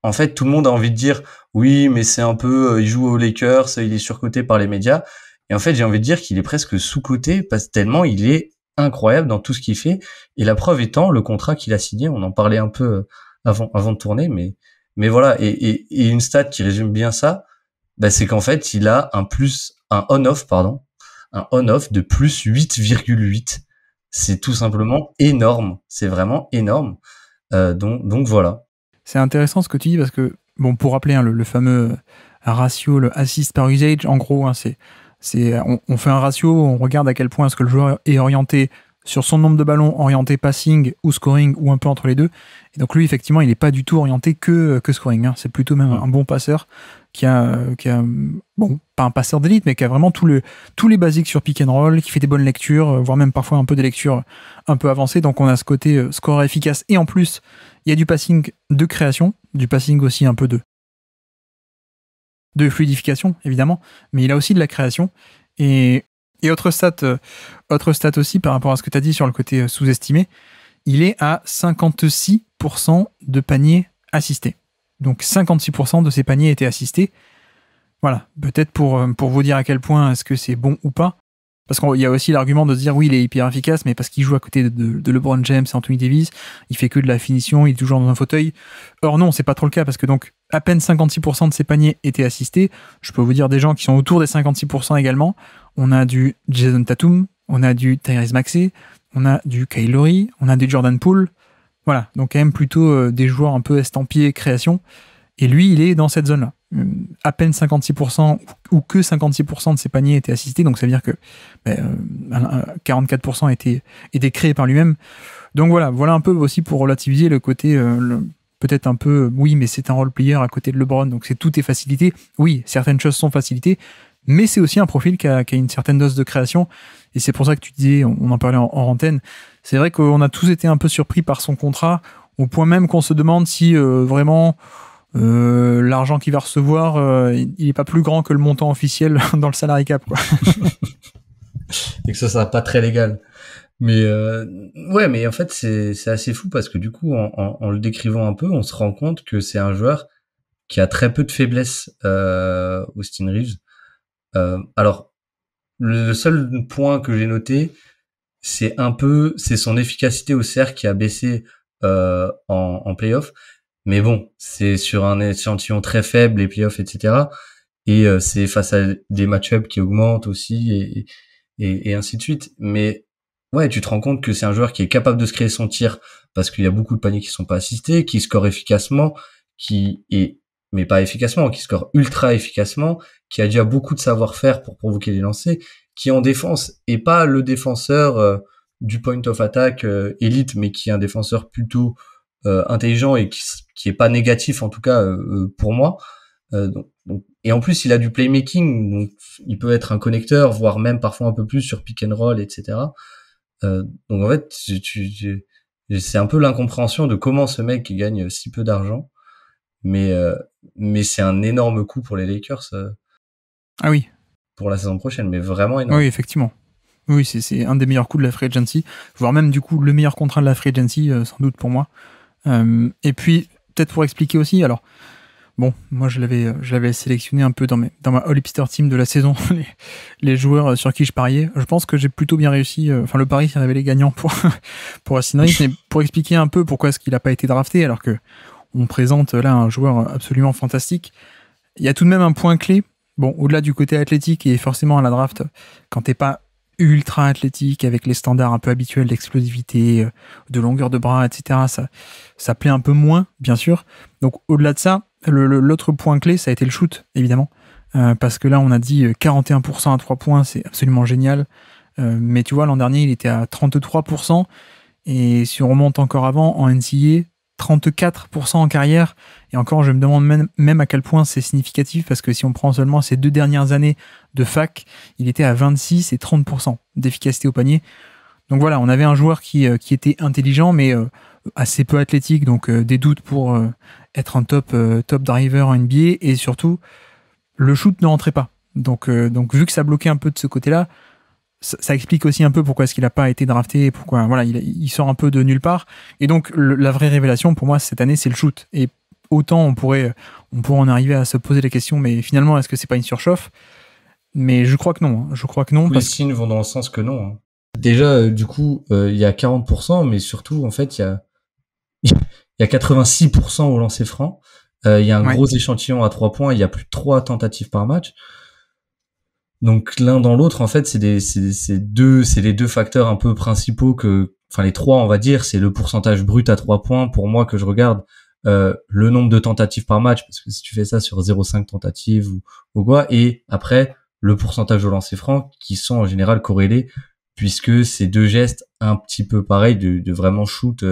en fait, tout le monde a envie de dire oui, mais c'est un peu, il joue aux Lakers, il est surcoté par les médias. Et en fait, j'ai envie de dire qu'il est presque sous-coté parce que tellement il est incroyable dans tout ce qu'il fait. Et la preuve étant le contrat qu'il a signé. On en parlait un peu avant de tourner, mais voilà. Et une stat qui résume bien ça, c'est qu'en fait, il a un on-off de plus 8,8. C'est tout simplement énorme. C'est vraiment énorme. Donc voilà. C'est intéressant ce que tu dis parce que, bon, pour rappeler le fameux ratio, le assist par usage, en gros, on fait un ratio, on regarde à quel point est-ce que le joueur est orienté sur son nombre de ballons, orienté passing ou scoring ou un peu entre les deux. Et donc lui, effectivement, il n'est pas du tout orienté que scoring. Hein. C'est plutôt même un bon passeur qui a, bon, pas un passeur d'élite, mais qui a vraiment tous les basiques sur pick and roll, qui fait des bonnes lectures, voire même parfois un peu des lectures un peu avancées. Donc on a ce côté scoreur efficace et en plus, il y a du passing de création, du passing aussi un peu de fluidification, évidemment, mais il a aussi de la création. Et autre stat aussi par rapport à ce que tu as dit sur le côté sous-estimé, il est à 56% de paniers assistés. Donc 56% de ses paniers étaient assistés. Voilà, peut-être pour vous dire à quel point est-ce que c'est bon ou pas. Parce qu'il y a aussi l'argument de se dire oui, il est hyper efficace, mais parce qu'il joue à côté de LeBron James et Anthony Davis, il fait que de la finition, il est toujours dans un fauteuil. Or non, c'est pas trop le cas, parce que donc à peine 56% de ses paniers étaient assistés. Je peux vous dire des gens qui sont autour des 56% également. On a du Jason Tatum, on a du Tyrese Maxey, on a du Kyle Lowry, on a du Jordan Poole. Voilà, donc quand même plutôt des joueurs un peu estampillés création. Et lui, il est dans cette zone-là. À peine 56% ou que 56% de ses paniers étaient assistés, donc ça veut dire que 44% étaient créés par lui-même. Donc voilà un peu aussi pour relativiser le côté peut-être un peu oui, mais c'est un role player à côté de LeBron, donc tout est facilité. Oui, certaines choses sont facilitées, mais c'est aussi un profil qui a une certaine dose de création, et c'est pour ça que tu disais, on en parlait en antenne, c'est vrai qu'on a tous été un peu surpris par son contrat, au point même qu'on se demande si vraiment l'argent qu'il va recevoir, il est pas plus grand que le montant officiel dans le salary cap, quoi. Et que ça sera pas très légal. Mais ouais, mais en fait c'est assez fou parce que du coup en le décrivant un peu, on se rend compte que c'est un joueur qui a très peu de faiblesses, Austin Reeves. Alors le seul point que j'ai noté, c'est son efficacité au cercle qui a baissé en playoff. Mais bon, c'est sur un échantillon très faible, les playoffs, etc. Et c'est face à des match-ups qui augmentent aussi et ainsi de suite. Mais ouais, tu te rends compte que c'est un joueur qui est capable de se créer son tir parce qu'il y a beaucoup de paniers qui sont pas assistés, qui score efficacement, mais pas efficacement, qui score ultra efficacement, qui a déjà beaucoup de savoir-faire pour provoquer les lancers, qui en défense est pas le défenseur du point of attack élite, mais qui est un défenseur plutôt intelligent et qui est pas négatif en tout cas pour moi. Et en plus il a du playmaking, donc il peut être un connecteur, voire même parfois un peu plus sur pick and roll, etc. Donc en fait c'est un peu l'incompréhension de comment ce mec gagne si peu d'argent, mais c'est un énorme coup pour les Lakers Ah oui, pour la saison prochaine, mais vraiment énorme. oui, effectivement. Oui, c'est un des meilleurs coups de la free agency, voire même du coup le meilleur contrat de la free agency, sans doute pour moi. Et puis, peut-être pour expliquer aussi, alors, bon, moi je l'avais sélectionné un peu dans ma All-Hipster Team de la saison, les joueurs sur qui je pariais. Je pense que j'ai plutôt bien réussi, enfin le pari s'est révélé gagnant pour Austin Reeves, mais pour expliquer un peu pourquoi est-ce qu'il n'a pas été drafté, alors que on présente là un joueur absolument fantastique. Il y a tout de même un point clé, bon, au-delà du côté athlétique et forcément à la draft, quand t'es pas ultra athlétique avec les standards un peu habituels d'explosivité, de longueur de bras, etc. Ça plaît un peu moins, bien sûr. Donc au-delà de ça, l'autre point clé, ça a été le shoot, évidemment. Parce que là, on a dit 41% à 3 points, c'est absolument génial. Mais tu vois, l'an dernier, il était à 33%. Et si on remonte encore avant, en NCAA, 34% en carrière. Et encore, je me demande même à quel point c'est significatif, parce que si on prend seulement ces 2 dernières années de fac, il était à 26 et 30% d'efficacité au panier. Donc voilà, on avait un joueur qui était intelligent, mais assez peu athlétique, donc des doutes pour être un top driver en NBA, et surtout, le shoot ne rentrait pas. Donc vu que ça bloquait un peu de ce côté-là, ça explique aussi un peu pourquoi est-ce qu'il n'a pas été drafté, pourquoi voilà, il sort un peu de nulle part. Et donc la vraie révélation pour moi cette année, c'est le shoot. Et autant on pourrait en arriver à se poser la question, mais finalement est-ce que c'est pas une surchauffe? Mais je crois que non. Je crois que non. Tous les signes vont dans le sens que non. Hein. Déjà, du coup, il y a 40%, mais surtout, en fait, il y a 86% au lancer franc. Il y a un gros échantillon à 3 points. Il y a plus de 3 tentatives par match. Donc l'un dans l'autre, en fait, c'est les deux facteurs un peu principaux enfin les trois, on va dire, c'est le pourcentage brut à 3 points pour moi que je regarde, le nombre de tentatives par match, parce que si tu fais ça sur 0,5 tentatives ou quoi, et après le pourcentage au lancer franc qui sont en général corrélés, puisque c'est deux gestes un petit peu pareils de vraiment shoot,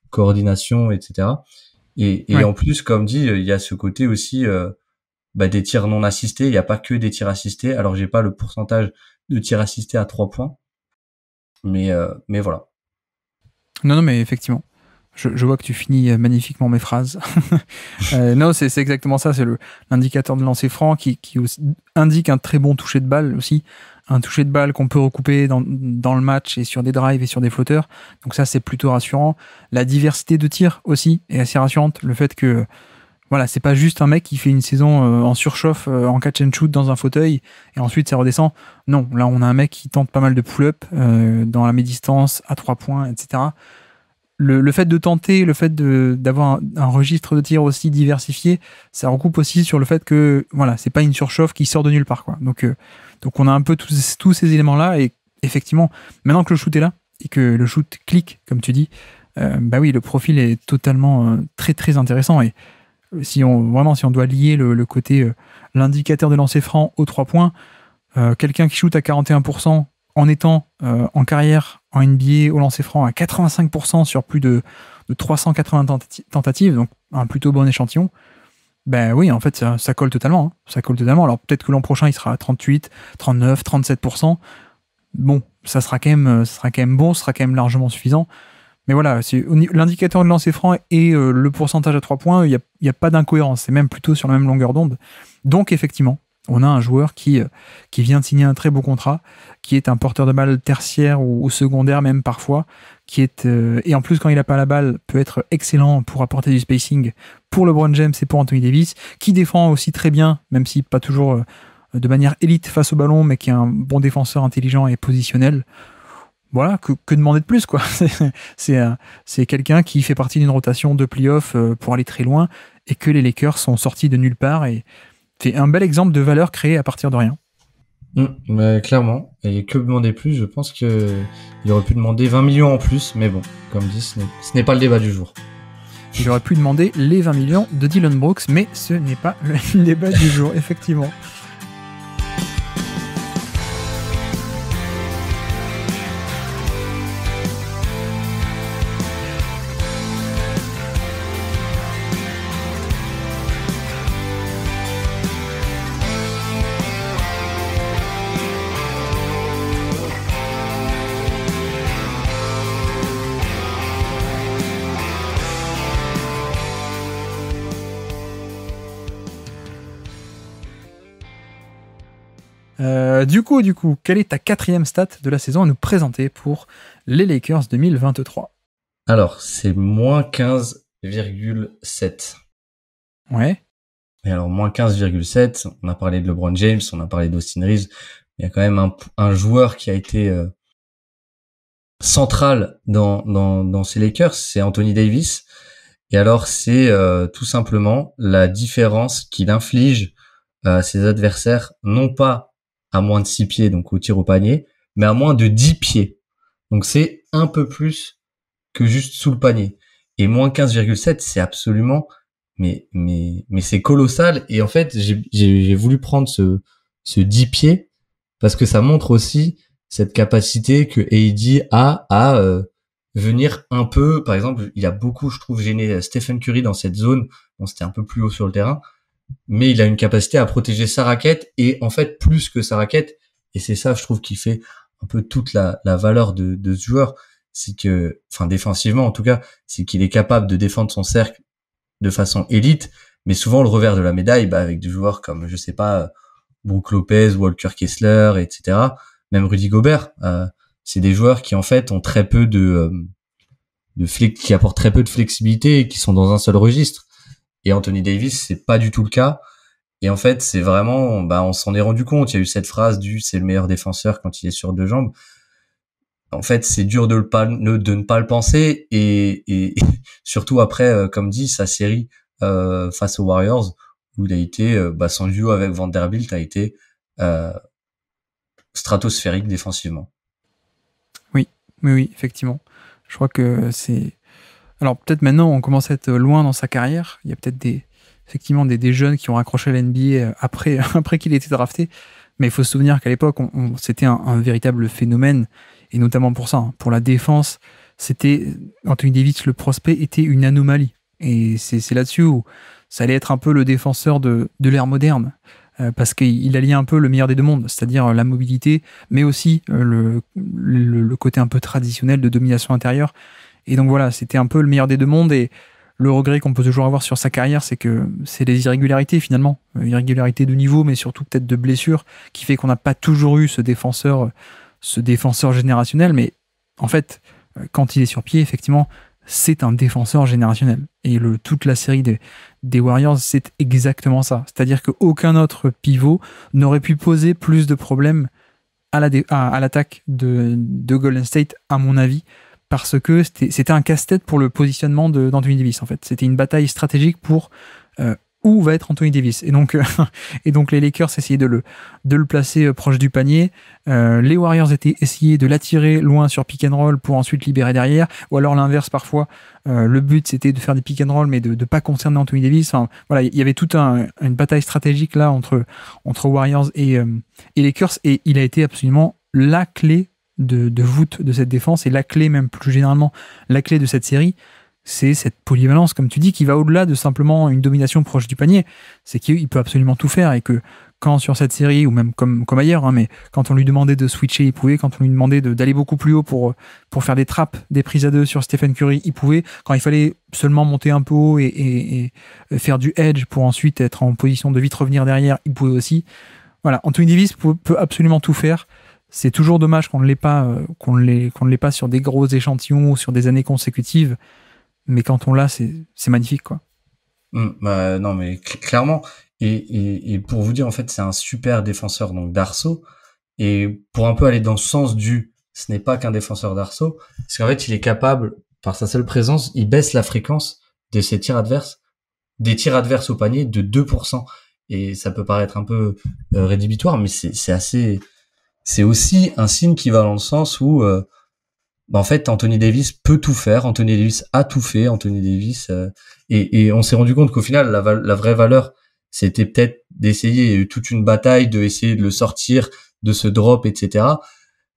coordination, etc. Et en plus, comme dit, il y a ce côté aussi des tirs non assistés, il n'y a pas que des tirs assistés. Alors j'ai pas le pourcentage de tirs assistés à 3 points, mais voilà. Non, mais effectivement. Je vois que tu finis magnifiquement mes phrases. Non, c'est exactement ça. C'est l'indicateur de lancer franc qui aussi indique un très bon toucher de balle aussi. Un toucher de balle qu'on peut recouper dans le match et sur des drives et sur des flotteurs. Donc ça, c'est plutôt rassurant. La diversité de tirs aussi est assez rassurante. Le fait que voilà, c'est pas juste un mec qui fait une saison en surchauffe, en catch and shoot dans un fauteuil et ensuite ça redescend. Non, là on a un mec qui tente pas mal de pull-up dans la mi-distance, à 3 points, etc. Le fait de tenter, le fait d'avoir un registre de tir aussi diversifié, ça recoupe aussi sur le fait que voilà, c'est pas une surchauffe qui sort de nulle part, quoi. Donc on a un peu tous ces éléments-là, et effectivement, maintenant que le shoot est là et que le shoot clique, comme tu dis, bah oui, le profil est totalement très très intéressant. Et si on doit lier le côté l'indicateur de lancer franc aux 3 points, quelqu'un qui shoot à 41% en étant en carrière en NBA au lancer franc à 85% sur plus de 380 tentatives, donc un plutôt bon échantillon, ben oui, en fait ça colle totalement, hein. Ça colle totalement. Alors peut-être que l'an prochain il sera à 38, 39, 37%. Bon, ça sera quand même bon, ce sera quand même largement suffisant. Mais voilà, l'indicateur de lancer franc et le pourcentage à 3 points, il n'y a pas d'incohérence, c'est même plutôt sur la même longueur d'onde. Donc effectivement, on a un joueur qui vient de signer un très beau contrat, qui est un porteur de balle tertiaire ou secondaire même parfois, et en plus quand il n'a pas la balle, peut être excellent pour apporter du spacing pour LeBron James et pour Anthony Davis, qui défend aussi très bien, même si pas toujours de manière élite face au ballon, mais qui est un bon défenseur intelligent et positionnel. Voilà, que demander de plus, quoi. C'est quelqu'un qui fait partie d'une rotation de playoff pour aller très loin, et que les Lakers sont sortis de nulle part, et c'est un bel exemple de valeur créée à partir de rien. Clairement, et que demander plus, je pense qu'il aurait pu demander 20 millions en plus, mais bon, comme dit, ce n'est pas le débat du jour. Il aurait pu demander les 20 millions de Dillon Brooks, mais ce n'est pas le débat du jour, effectivement. Du coup, quelle est ta 4e stat de la saison à nous présenter pour les Lakers 2023? Alors, c'est moins 15,7. Ouais. Et alors, moins 15,7, on a parlé de LeBron James, on a parlé d'Austin Reeves. Il y a quand même un joueur qui a été central dans ces Lakers, c'est Anthony Davis. Et alors, c'est tout simplement la différence qu'il inflige à ses adversaires, non pas à moins de 6 pieds, donc au tir au panier, mais à moins de 10 pieds. Donc, c'est un peu plus que juste sous le panier. Et moins 15,7, c'est absolument, mais c'est colossal. Et en fait, j'ai voulu prendre ce 10 pieds parce que ça montre aussi cette capacité que AD a à venir un peu, par exemple, il a beaucoup, je trouve, gêné Stephen Curry dans cette zone. Bon, c'était un peu plus haut sur le terrain, mais il a une capacité à protéger sa raquette et en fait plus que sa raquette. Et c'est ça, je trouve, qui fait un peu toute la valeur de ce joueur. C'est que, enfin, défensivement en tout cas, c'est qu'il est capable de défendre son cercle de façon élite, mais souvent le revers de la médaille, avec des joueurs comme, je sais pas, Brook Lopez, Walker Kessler, etc., même Rudy Gobert, c'est des joueurs qui en fait ont très peu qui apportent très peu de flexibilité et qui sont dans un seul registre. Et Anthony Davis, c'est pas du tout le cas. Et en fait, c'est vraiment, on s'en est rendu compte. Il y a eu cette phrase c'est le meilleur défenseur quand il est sur 2 jambes. En fait, c'est dur de ne pas le penser et surtout après, comme dit, sa série face aux Warriors où il a été, son duo avec Vanderbilt a été stratosphérique défensivement. Oui, effectivement. Je crois que c'est... Alors peut-être maintenant on commence à être loin dans sa carrière. Il y a peut-être effectivement des jeunes qui ont accroché à la NBA après qu'il ait été drafté. Mais il faut se souvenir qu'à l'époque, c'était un véritable phénomène. Et notamment pour ça, pour la défense, Anthony Davis, le prospect, était une anomalie. Et c'est là-dessus où ça allait être un peu le défenseur de l'ère moderne. Parce qu'il alliait un peu le meilleur des deux mondes, c'est-à-dire la mobilité, mais aussi le côté un peu traditionnel de domination intérieure. Et donc voilà, c'était un peu le meilleur des deux mondes. Et le regret qu'on peut toujours avoir sur sa carrière, c'est que c'est des irrégularités finalement. Irrégularités de niveau, mais surtout peut-être de blessures, qui fait qu'on n'a pas toujours eu ce défenseur générationnel. Mais en fait, quand il est sur pied, effectivement, c'est un défenseur générationnel. Et toute la série des Warriors, c'est exactement ça. C'est-à-dire qu'aucun autre pivot n'aurait pu poser plus de problèmes à l'attaque de Golden State, à mon avis, parce que c'était un casse-tête pour le positionnement d'Anthony Davis, en fait. C'était une bataille stratégique pour où va être Anthony Davis. Et donc les Lakers essayaient de le placer proche du panier. Les Warriors essayaient de l'attirer loin sur pick and roll pour ensuite libérer derrière. Ou alors l'inverse parfois. Le but c'était de faire des pick and roll mais de ne pas concerner Anthony Davis. Enfin, voilà, il y avait toute une bataille stratégique là entre Warriors et Lakers. Et il a été absolument la clé de voûte de cette défense et la clé même plus généralement, la clé de cette série. C'est cette polyvalence, comme tu dis, qui va au-delà de simplement une domination proche du panier. C'est qu'il peut absolument tout faire et que quand sur cette série, ou même comme ailleurs, mais quand on lui demandait de switcher, il pouvait. Quand on lui demandait d'aller beaucoup plus haut pour faire des trappes, des prises à 2 sur Stephen Curry, il pouvait. Quand il fallait seulement monter un peu haut et faire du edge pour ensuite être en position de vite revenir derrière, il pouvait aussi. Voilà, Anthony Davis peut absolument tout faire. C'est toujours dommage qu'on ne l'ait pas sur des gros échantillons ou sur des années consécutives. Mais quand on l'a, c'est magnifique, quoi. Non, mais clairement. Et pour vous dire, en fait, c'est un super défenseur donc d'arceau. Et pour un peu aller dans le sens ce n'est pas qu'un défenseur d'arceau, parce qu'en fait, il est capable, par sa seule présence, il baisse la fréquence de ses tirs adverses, des tirs adverses au panier de 2%. Et ça peut paraître un peu rédhibitoire, mais c'est aussi un signe qui va dans le sens où en fait, Anthony Davis peut tout faire. Anthony Davis a tout fait. Anthony Davis et on s'est rendu compte qu'au final, la vraie valeur, c'était peut-être d'essayer. Il y a eu toute une bataille de essayer de le sortir de ce drop, etc.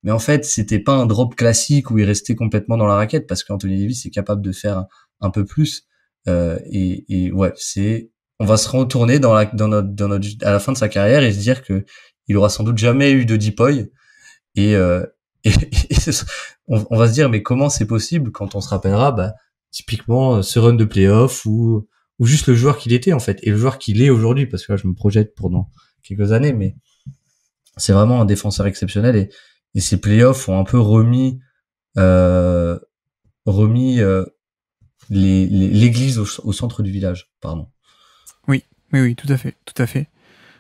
Mais en fait, c'était pas un drop classique où il restait complètement dans la raquette parce qu'Anthony Davis est capable de faire un peu plus. Et ouais, on va se retourner à la fin de sa carrière et se dire que il aura sans doute jamais eu de depoy et on va se dire mais comment c'est possible quand on se rappellera typiquement ce run de playoff ou juste le joueur qu'il était en fait et le joueur qu'il est aujourd'hui, parce que là je me projette pour dans quelques années, mais c'est vraiment un défenseur exceptionnel et ces playoffs ont un peu remis l'église au centre du village, pardon. Oui, tout à fait, tout à fait.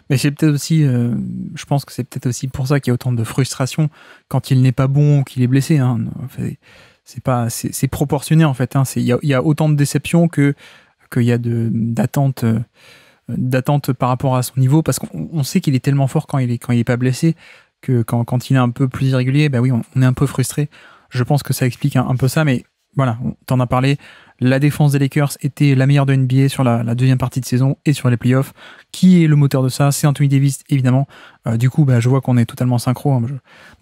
Mais c'est peut-être aussi, je pense que c'est peut-être aussi pour ça qu'il y a autant de frustration quand il n'est pas bon ou qu'il est blessé. Hein. Enfin, c'est proportionné en fait. Hein. Il y a autant de déception qu'il y a d'attente par rapport à son niveau, parce qu'on sait qu'il est tellement fort quand il est pas blessé que quand il est un peu plus irrégulier, bah oui, on est un peu frustré. Je pense que ça explique un peu ça, mais voilà, t'en as parlé. La défense des Lakers était la meilleure de NBA sur la deuxième partie de saison et sur les playoffs. Qui est le moteur de ça? C'est Anthony Davis, évidemment. Du coup, je vois qu'on est totalement synchro. Hein.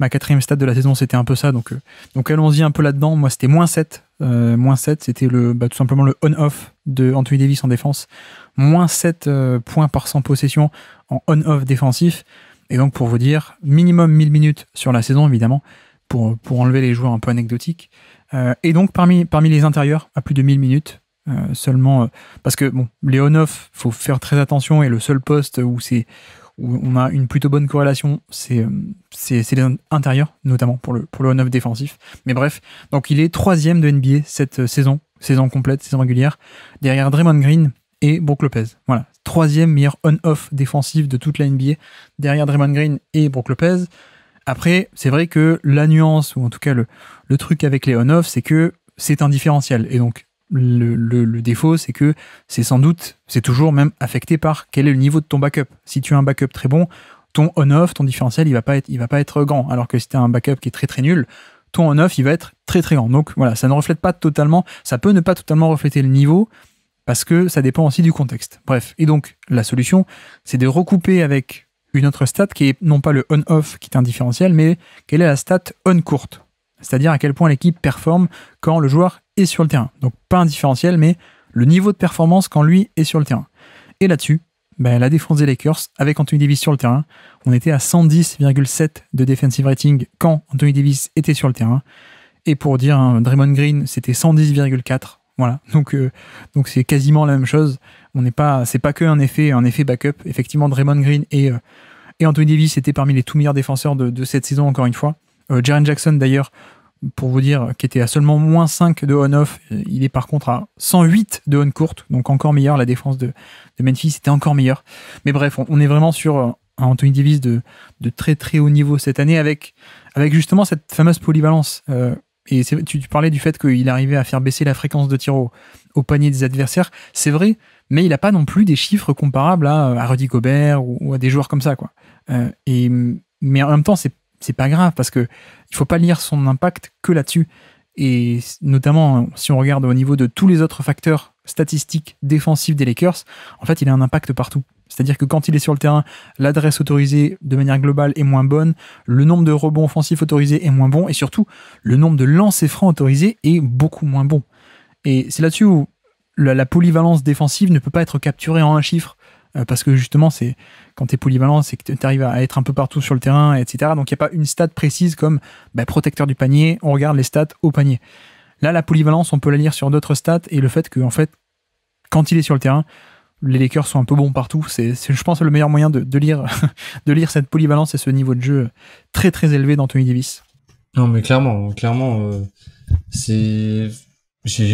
Ma 4e stat de la saison, c'était un peu ça. Donc allons-y un peu là-dedans. Moi, c'était -7. -7, c'était tout simplement le on-off de Anthony Davis en défense. -7 points par 100 possessions en on-off défensif. Et donc, pour vous dire, minimum 1000 minutes sur la saison, évidemment, pour enlever les joueurs un peu anecdotiques. Et donc, parmi les intérieurs, à plus de 1000 minutes, seulement, parce que les on-off, faut faire très attention, et le seul poste où on a une plutôt bonne corrélation, c'est les intérieurs, notamment pour le on-off défensif. Mais bref, donc il est 3e de NBA cette saison complète, saison régulière, derrière Draymond Green et Brook Lopez. Voilà, 3e meilleur on-off défensif de toute la NBA, derrière Draymond Green et Brook Lopez. Après, c'est vrai que la nuance, ou en tout cas le truc avec les on-off, c'est que c'est un différentiel. Et donc, le défaut, c'est que c'est toujours même affecté par quel est le niveau de ton backup. Si tu as un backup très bon, ton on-off, ton différentiel, il va pas être grand. Alors que si tu as un backup qui est très très nul, ton on-off, il va être très très grand. Donc voilà, ça ne reflète pas totalement, ça peut ne pas totalement refléter le niveau, parce que ça dépend aussi du contexte. Bref, et donc la solution, c'est de recouper avec une autre stat qui est non pas le on-off qui est un différentiel, mais quelle est la stat on-court, c'est-à-dire à quel point l'équipe performe quand le joueur est sur le terrain. Donc pas un différentiel, mais le niveau de performance quand lui est sur le terrain. Et là-dessus, la défense des Lakers, avec Anthony Davis sur le terrain, on était à 110,7 de defensive rating quand Anthony Davis était sur le terrain. Et pour dire, Draymond Green, c'était 110,4. Voilà, donc c'est quasiment la même chose. C'est pas que un effet backup. Effectivement, Draymond Green et Anthony Davis étaient parmi les tout meilleurs défenseurs de cette saison, encore une fois. Jaren Jackson, d'ailleurs, pour vous dire, qui était à seulement -5 de on-off, il est par contre à 108 de on-court, donc encore meilleur. La défense de Memphis était encore meilleure. Mais bref, on est vraiment sur un Anthony Davis de très très haut niveau cette année, avec justement cette fameuse polyvalence. Et tu parlais du fait qu'il arrivait à faire baisser la fréquence de tir au panier des adversaires. C'est vrai, mais il n'a pas non plus des chiffres comparables à Rudy Gobert ou à des joueurs comme ça, quoi. Mais en même temps, c'est pas grave, parce que il faut pas lire son impact que là-dessus. Et notamment, si on regarde au niveau de tous les autres facteurs statistiques défensifs des Lakers, en fait, il a un impact partout. C'est-à-dire que quand il est sur le terrain, l'adresse autorisée de manière globale est moins bonne, le nombre de rebonds offensifs autorisés est moins bon, et surtout, le nombre de lancers francs autorisés est beaucoup moins bon. Et c'est là-dessus où la polyvalence défensive ne peut pas être capturée en un chiffre, parce que justement, quand tu es polyvalent, c'est que tu arrives à être un peu partout sur le terrain, etc. Donc il n'y a pas une stat précise comme protecteur du panier, on regarde les stats au panier. Là, la polyvalence, on peut la lire sur d'autres stats, et le fait que, en fait, quand il est sur le terrain, les Lakers sont un peu bons partout. C'est je pense, le meilleur moyen de lire cette polyvalence et ce niveau de jeu très très élevé d'Anthony Davis. Non, mais clairement, j'ai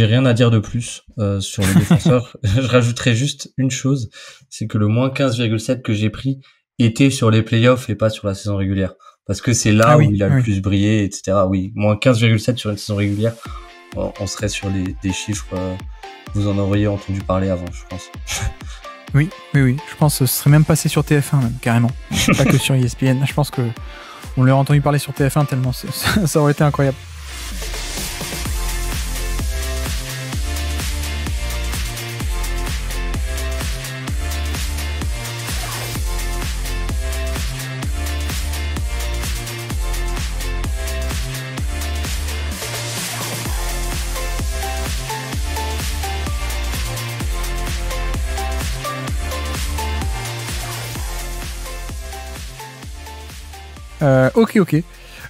rien à dire de plus sur les défenseurs. Je rajouterais juste une chose, c'est que le -15,7 que j'ai pris était sur les playoffs et pas sur la saison régulière, parce que c'est là où il a le plus brillé, etc. Oui, -15,7 sur une saison régulière, on serait sur des chiffres. Vous en auriez entendu parler avant, je pense. Oui. Je pense que ce serait même passé sur TF1, même, carrément. Pas que sur ESPN. Je pense que on l'aurait entendu parler sur TF1 tellement ça aurait été incroyable.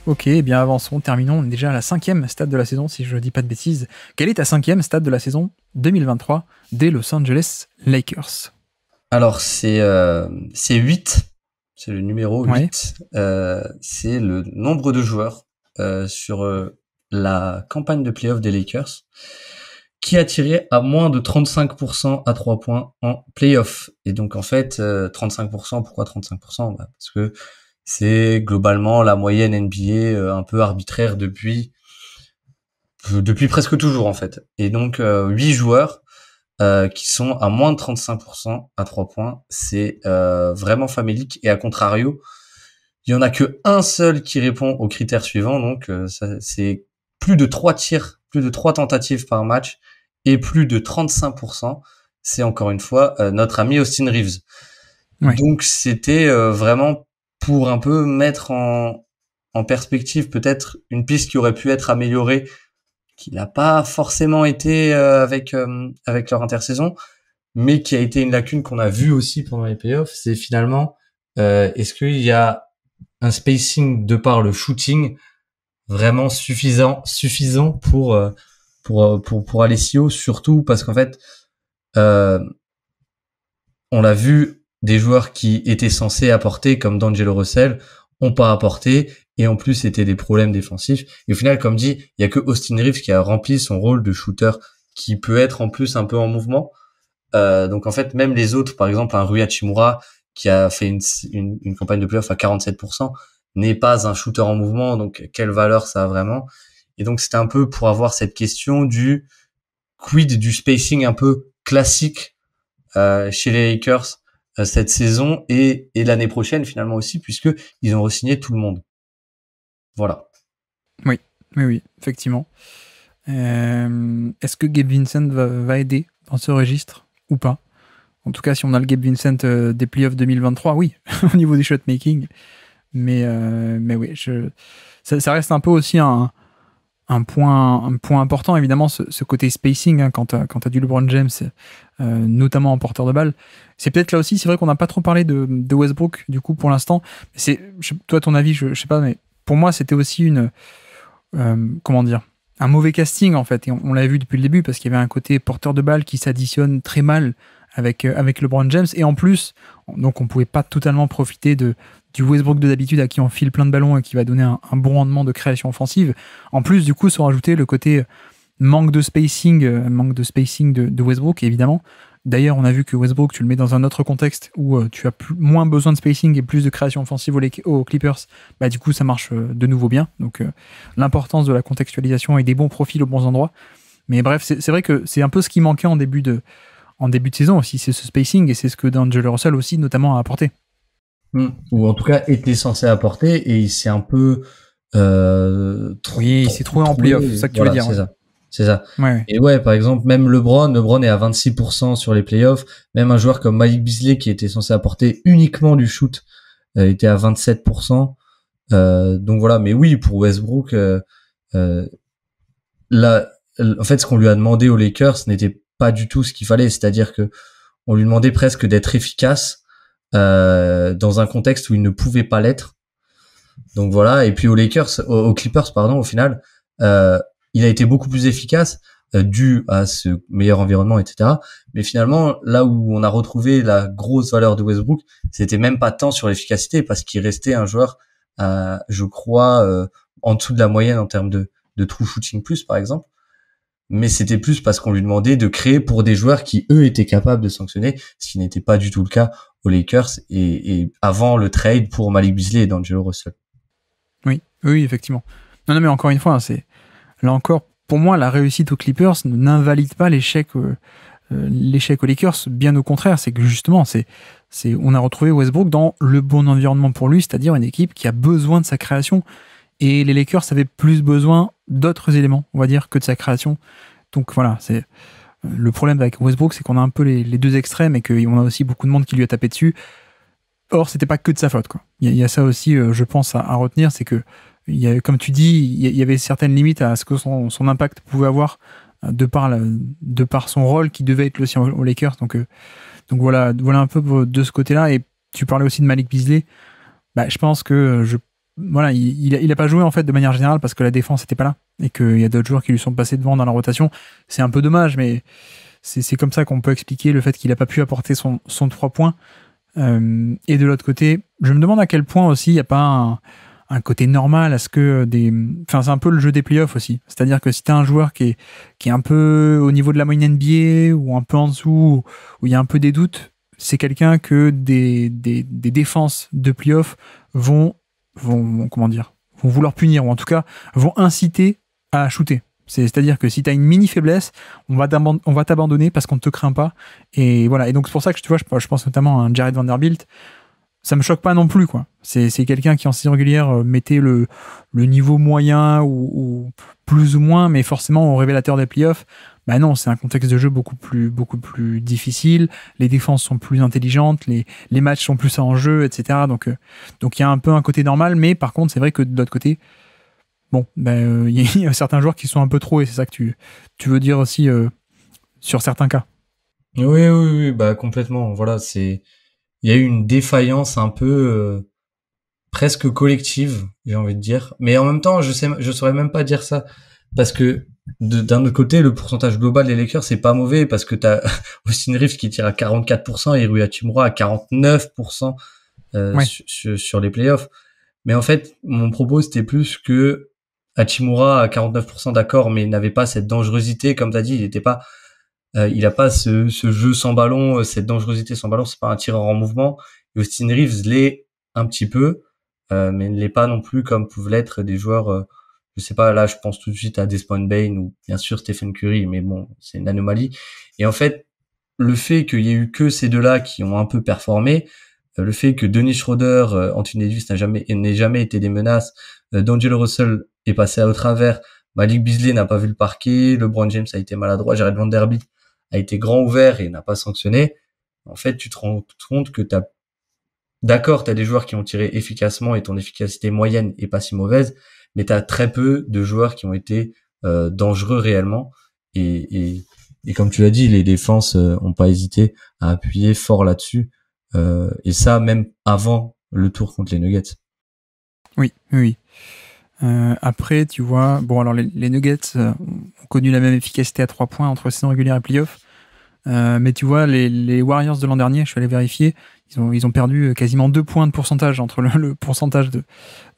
Ok, eh bien avançons, terminons. On est déjà à la 5e stade de la saison, si je ne dis pas de bêtises. Quelle est ta 5e stade de la saison 2023 des Los Angeles Lakers? Alors, c'est 8. C'est le numéro Ouais. 8. C'est le nombre de joueurs sur la campagne de playoff des Lakers qui a tiré à moins de 35% à 3 points en playoff. Et donc en fait, 35%, pourquoi 35%? Parce que c'est globalement la moyenne NBA un peu arbitraire depuis presque toujours en fait. Et donc 8 joueurs qui sont à moins de 35% à 3 points, c'est vraiment famélique. Et à contrario, il y en a que un seul qui répond aux critères suivants. Donc c'est plus de 3 tirs, plus de 3 tentatives par match et plus de 35%. C'est encore une fois notre ami Austin Reeves. Ouais. Donc c'était vraiment pour un peu mettre en perspective peut-être une piste qui aurait pu être améliorée, qui n'a pas forcément été avec leur intersaison, mais qui a été une lacune qu'on a vue aussi pendant les playoffs. C'est finalement est-ce qu'il y a un spacing de par le shooting vraiment suffisant pour aller si haut, surtout parce qu'en fait on l'a vu, des joueurs qui étaient censés apporter, comme D'Angelo Russell, ont pas apporté, et en plus c'était des problèmes défensifs. Et au final, comme dit, il y a que Austin Reeves qui a rempli son rôle de shooter, qui peut être en plus un peu en mouvement. Donc en fait, même les autres, par exemple un Rui Hachimura qui a fait une campagne de playoff à 47%, n'est pas un shooter en mouvement. Donc quelle valeur ça a vraiment? Et donc c'était un peu pour avoir cette question du quid du spacing un peu classique chez les Lakers cette saison et l'année prochaine finalement aussi, puisque ils ont re-signé tout le monde. Voilà. Oui, effectivement. Est-ce que Gabe Vincent va aider dans ce registre ou pas? En tout cas, si on a le Gabe Vincent des playoffs 2023, oui, au niveau du shot-making. Mais oui, ça reste un peu aussi un point important, évidemment, ce côté spacing, hein, quand t'as du LeBron James, notamment en porteur de balle. C'est peut-être là aussi, c'est vrai qu'on n'a pas trop parlé de Westbrook, du coup, pour l'instant. Toi, ton avis, je sais pas, mais pour moi, c'était aussi un mauvais casting, en fait. Et on l'avait vu depuis le début, parce qu'il y avait un côté porteur de balle qui s'additionne très mal avec LeBron James. Et en plus, donc on pouvait pas totalement profiter du Westbrook de d'habitude à qui on file plein de ballons et qui va donner un bon rendement de création offensive. En plus, du coup, se rajouter le côté manque de spacing de Westbrook, évidemment. D'ailleurs, on a vu que Westbrook, tu le mets dans un autre contexte où tu as moins besoin de spacing et plus de création offensive aux Clippers. Bah, du coup, ça marche de nouveau bien. Donc, l'importance de la contextualisation et des bons profils aux bons endroits. Mais bref, c'est vrai que c'est un peu ce qui manquait en début de saison aussi, c'est ce spacing, et c'est ce que D'Angelo Russell aussi, notamment, a apporté. Ou en tout cas était censé apporter, et il s'est un peu il s'est trouvé en playoff, c'est ça que tu veux dire. C'est ça. Ouais. Et ouais, par exemple, même LeBron est à 26% sur les playoffs. Même un joueur comme Malik Beasley, qui était censé apporter uniquement du shoot, était à 27%. Donc voilà, mais oui, pour Westbrook, là, en fait, ce qu'on lui a demandé aux Lakers n'était pas du tout ce qu'il fallait. C'est-à-dire que on lui demandait presque d'être efficace dans un contexte où il ne pouvait pas l'être. Donc voilà. Et puis aux Clippers, pardon, au final, il a été beaucoup plus efficace dû à ce meilleur environnement, etc. Mais finalement, là où on a retrouvé la grosse valeur de Westbrook, c'était même pas tant sur l'efficacité, parce qu'il restait un joueur, je crois, en dessous de la moyenne en termes de true shooting plus, par exemple. Mais c'était plus parce qu'on lui demandait de créer pour des joueurs qui, eux, étaient capables de sanctionner, ce qui n'était pas du tout le cas aux Lakers et avant le trade pour Malik Beasley et D'Angelo Russell. Oui, effectivement. Non, mais encore une fois, là encore, pour moi, la réussite aux Clippers n'invalide pas l'échec aux Lakers. Bien au contraire, c'est que justement, on a retrouvé Westbrook dans le bon environnement pour lui, c'est-à-dire une équipe qui a besoin de sa création. Et les Lakers avaient plus besoin d'autres éléments, on va dire, que de sa création. Donc voilà, c'est le problème avec Westbrook, c'est qu'on a un peu les deux extrêmes et qu'on a aussi beaucoup de monde qui lui a tapé dessus. Or, c'était pas que de sa faute, quoi. Il y a ça aussi, je pense, à retenir, c'est que, comme tu dis, il y avait certaines limites à ce que son impact pouvait avoir de par son rôle qui devait être le sien aux Lakers. Donc voilà un peu de ce côté-là. Et tu parlais aussi de Malik Beasley. Bah, je pense que il a pas joué en fait de manière générale parce que la défense n'était pas là et qu'il y a d'autres joueurs qui lui sont passés devant dans la rotation. C'est un peu dommage, mais c'est comme ça qu'on peut expliquer le fait qu'il a pas pu apporter son 3 points. Et de l'autre côté, je me demande à quel point aussi il n'y a pas un côté normal à ce que enfin, c'est un peu le jeu des playoffs aussi. C'est-à-dire que si tu as un joueur qui est un peu au niveau de la moyenne NBA ou un peu en dessous, où il y a un peu des doutes, c'est quelqu'un que des défenses de playoffs vont vouloir punir, ou en tout cas vont inciter à shooter. C'est-à-dire que si tu as une mini faiblesse, on va t'abandonner parce qu'on ne te craint pas. Et voilà. Et donc c'est pour ça que tu vois, je pense notamment à un Jared Vanderbilt. Ça me choque pas non plus, quoi. C'est quelqu'un qui en saison régulière mettait le niveau moyen ou plus ou moins, mais forcément au révélateur des playoffs, bah non, c'est un contexte de jeu beaucoup plus difficile. Les défenses sont plus intelligentes, les matchs sont plus en jeu, etc. Donc il y a un peu un côté normal, mais par contre c'est vrai que de l'autre côté, bon, il y a certains joueurs qui sont un peu trop, et c'est ça que tu veux dire aussi sur certains cas. Oui, bah complètement. Voilà, il y a eu une défaillance un peu presque collective, j'ai envie de dire. Mais en même temps, je saurais même pas dire ça parce que d'un autre côté, le pourcentage global des Lakers c'est pas mauvais parce que t'as Austin Reeves qui tire à 44% et Rui Hachimura à 49% sur les playoffs. Mais en fait, mon propos c'était plus que Hachimura à 49% d'accord, mais il n'avait pas cette dangerosité, comme t'as dit, il a pas ce jeu sans ballon, cette dangerosité sans ballon, c'est pas un tireur en mouvement. Et Austin Reeves l'est un petit peu, mais ne l'est pas non plus comme pouvaient l'être des joueurs, je sais pas, là je pense tout de suite à Desmond Bane ou bien sûr Stephen Curry, mais bon, c'est une anomalie. Et en fait, le fait qu'il y ait eu que ces deux-là qui ont un peu performé, le fait que Dennis Schroeder, Anthony Davis n'ait jamais été des menaces, D'Angelo Russell est passé au travers, Malik Beasley n'a pas vu le parquet, LeBron James a été maladroit, Jared Vanderbilt a été grand ouvert et n'a pas sanctionné. En fait, tu te rends compte que t'as des joueurs qui ont tiré efficacement et ton efficacité moyenne est pas si mauvaise, mais t'as très peu de joueurs qui ont été dangereux réellement. Et comme tu l'as dit, les défenses ont pas hésité à appuyer fort là-dessus. Et ça, même avant le tour contre les Nuggets. Oui. Après, tu vois, bon, alors les Nuggets ont connu la même efficacité à 3 points entre saison régulière et playoff. Mais tu vois, les Warriors de l'an dernier, je suis allé vérifier, ils ont perdu quasiment 2 points de pourcentage entre le pourcentage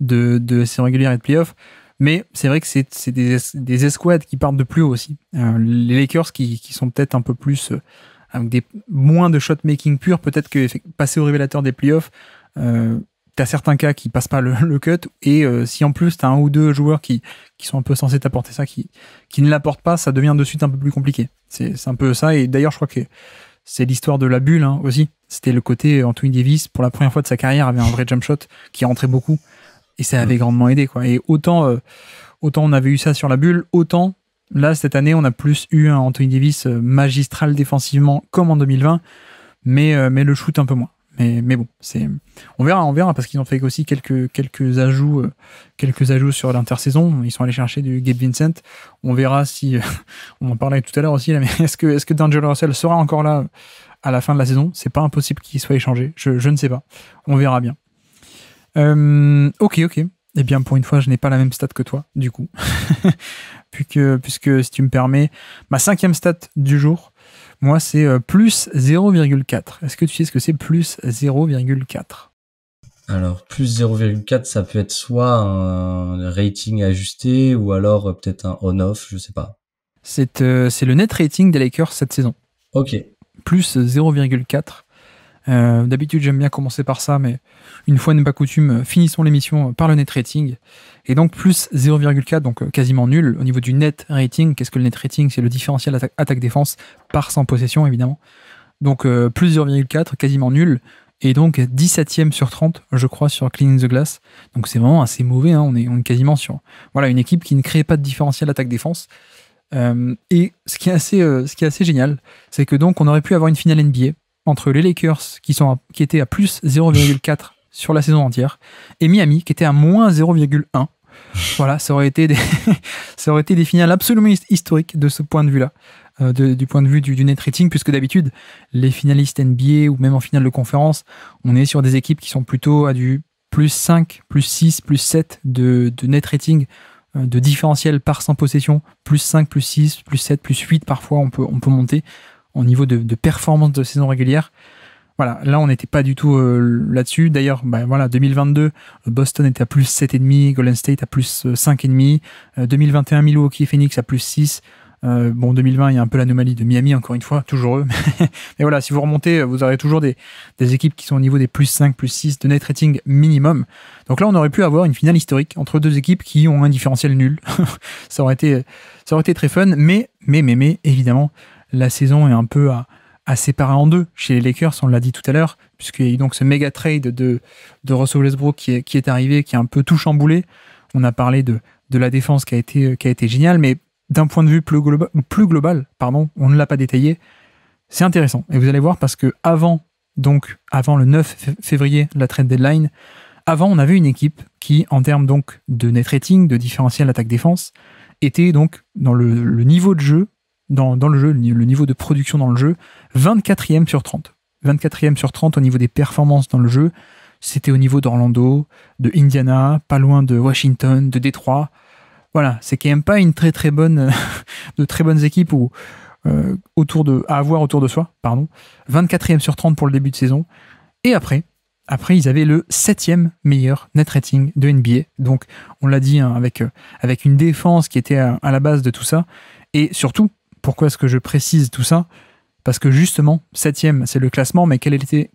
de saison régulière et de playoff. Mais c'est vrai que c'est des escouades qui partent de plus haut aussi. Les Lakers qui sont peut-être un peu plus avec moins de shot making pur, peut-être que passer au révélateur des playoffs, t'as certains cas qui passent pas le cut, et si en plus t'as un ou deux joueurs qui sont un peu censés t'apporter ça, qui ne l'apportent pas, ça devient de suite un peu plus compliqué. C'est un peu ça, et d'ailleurs je crois que c'est l'histoire de la bulle aussi. C'était le côté Anthony Davis, pour la première fois de sa carrière, avait un vrai jump shot qui rentrait beaucoup, et ça avait grandement aidé, quoi. Et autant on avait eu ça sur la bulle, autant là cette année on a plus eu un Anthony Davis magistral défensivement comme en 2020, mais le shoot un peu moins. Mais bon, on verra parce qu'ils ont fait aussi quelques ajouts sur l'intersaison. Ils sont allés chercher du Gabe Vincent. On verra si on en parlait tout à l'heure aussi là, mais est-ce que D'Angelo Russell sera encore là à la fin de la saison? C'est pas impossible qu'il soit échangé. Je ne sais pas. On verra bien. Ok. Eh bien, pour une fois, je n'ai pas la même stat que toi, du coup, puisque si tu me permets, ma 5e stat du jour. Moi, c'est plus 0,4. Est-ce que tu sais ce que c'est plus 0,4? Alors, plus 0,4, ça peut être soit un rating ajusté ou alors peut-être un on-off, je sais pas. C'est le net rating des Lakers cette saison. Ok. Plus 0,4. D'habitude, j'aime bien commencer par ça, mais une fois n'est pas coutume, finissons l'émission par le net rating. Et donc, plus 0,4, donc quasiment nul. Au niveau du net rating, qu'est-ce que le net rating? C'est le différentiel attaque-défense par 100 possessions, évidemment. Donc, plus 0,4, quasiment nul. Et donc, 17e sur 30, je crois, sur Cleaning the Glass. Donc, c'est vraiment assez mauvais. On est quasiment sur une équipe qui ne crée pas de différentiel attaque-défense. Et ce qui est assez génial, c'est que donc, on aurait pu avoir une finale NBA entre les Lakers qui étaient à plus 0,4 sur la saison entière et Miami qui était à moins 0,1. Voilà, ça aurait été des finales absolument historiques de ce point de vue-là, du point de vue du net rating, puisque d'habitude, les finalistes NBA ou même en finale de conférence, on est sur des équipes qui sont plutôt à du plus 5, plus 6, plus 7 de net rating, de différentiel par 100 possessions, plus 5, plus 6, plus 7, plus 8 parfois, on peut monter au niveau de performance de saison régulière. Voilà, là on n'était pas du tout là-dessus. D'ailleurs, voilà, 2022, Boston était à plus 7,5, Golden State à plus 5,5, 2021, Milwaukee et Phoenix à plus 6. 2020, il y a un peu l'anomalie de Miami, encore une fois, toujours eux. Mais voilà, si vous remontez, vous aurez toujours des équipes qui sont au niveau des plus 5, plus 6 de net rating minimum. Donc là, on aurait pu avoir une finale historique entre deux équipes qui ont un différentiel nul. ça aurait été très fun, mais évidemment, la saison est un peu à séparer en deux. Chez les Lakers, on l'a dit tout à l'heure, puisqu'il y a eu donc ce méga trade de Russell Westbrook qui est arrivé, qui a un peu tout chamboulé. On a parlé de la défense qui a été géniale, mais d'un point de vue plus global, on ne l'a pas détaillé. C'est intéressant. Et vous allez voir, parce que avant le 9 février, la trade deadline, avant, on avait une équipe qui, en termes donc de net rating, de différentiel attaque-défense, était donc dans le niveau de jeu, dans le jeu, le niveau de production dans le jeu, 24e sur 30. 24e sur 30 au niveau des performances dans le jeu. C'était au niveau d'Orlando, de Indiana, pas loin de Washington, de Détroit. Voilà, c'est quand même pas une très très bonne, de très bonnes équipes à avoir autour de soi. 24e sur 30 pour le début de saison. Et après, ils avaient le 7e meilleur net rating de NBA. Donc, on l'a dit, avec une défense qui était à la base de tout ça. Et surtout, pourquoi est-ce que je précise tout ça ? Parce que justement, 7e, c'est le classement, mais quel était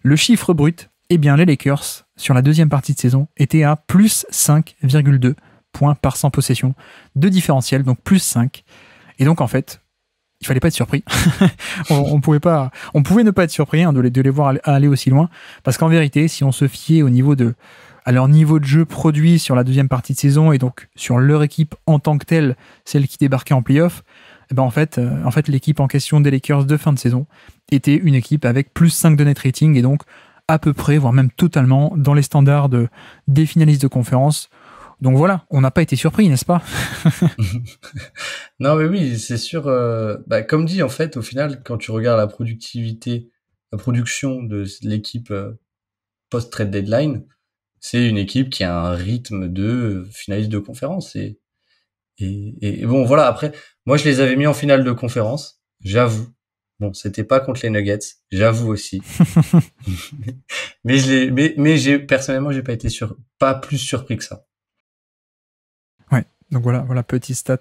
le chiffre brut ? Eh bien, les Lakers, sur la deuxième partie de saison, étaient à plus 5,2 points par 100 possessions de différentiel, donc plus 5. Et donc, en fait, il fallait pas être surpris. on pouvait ne pas être surpris de les voir aller aussi loin, parce qu'en vérité, si on se fiait à leur niveau de jeu produit sur la deuxième partie de saison, et donc sur leur équipe en tant que telle, celle qui débarquait en play-off, en fait, l'équipe en question des Lakers de fin de saison était une équipe avec plus 5 de net rating, et donc à peu près, voire même totalement, dans les standards des finalistes de conférence. Donc voilà, on n'a pas été surpris, n'est-ce pas ? Non, mais oui, c'est sûr. Comme dit, en fait, au final, quand tu regardes la production de l'équipe post-trade deadline, c'est une équipe qui a un rythme de finaliste de conférence. Et bon, voilà, après, moi, je les avais mis en finale de conférence, j'avoue. Bon, c'était pas contre les Nuggets, j'avoue aussi. mais personnellement, j'ai pas plus surpris que ça. Ouais, donc voilà, petite stat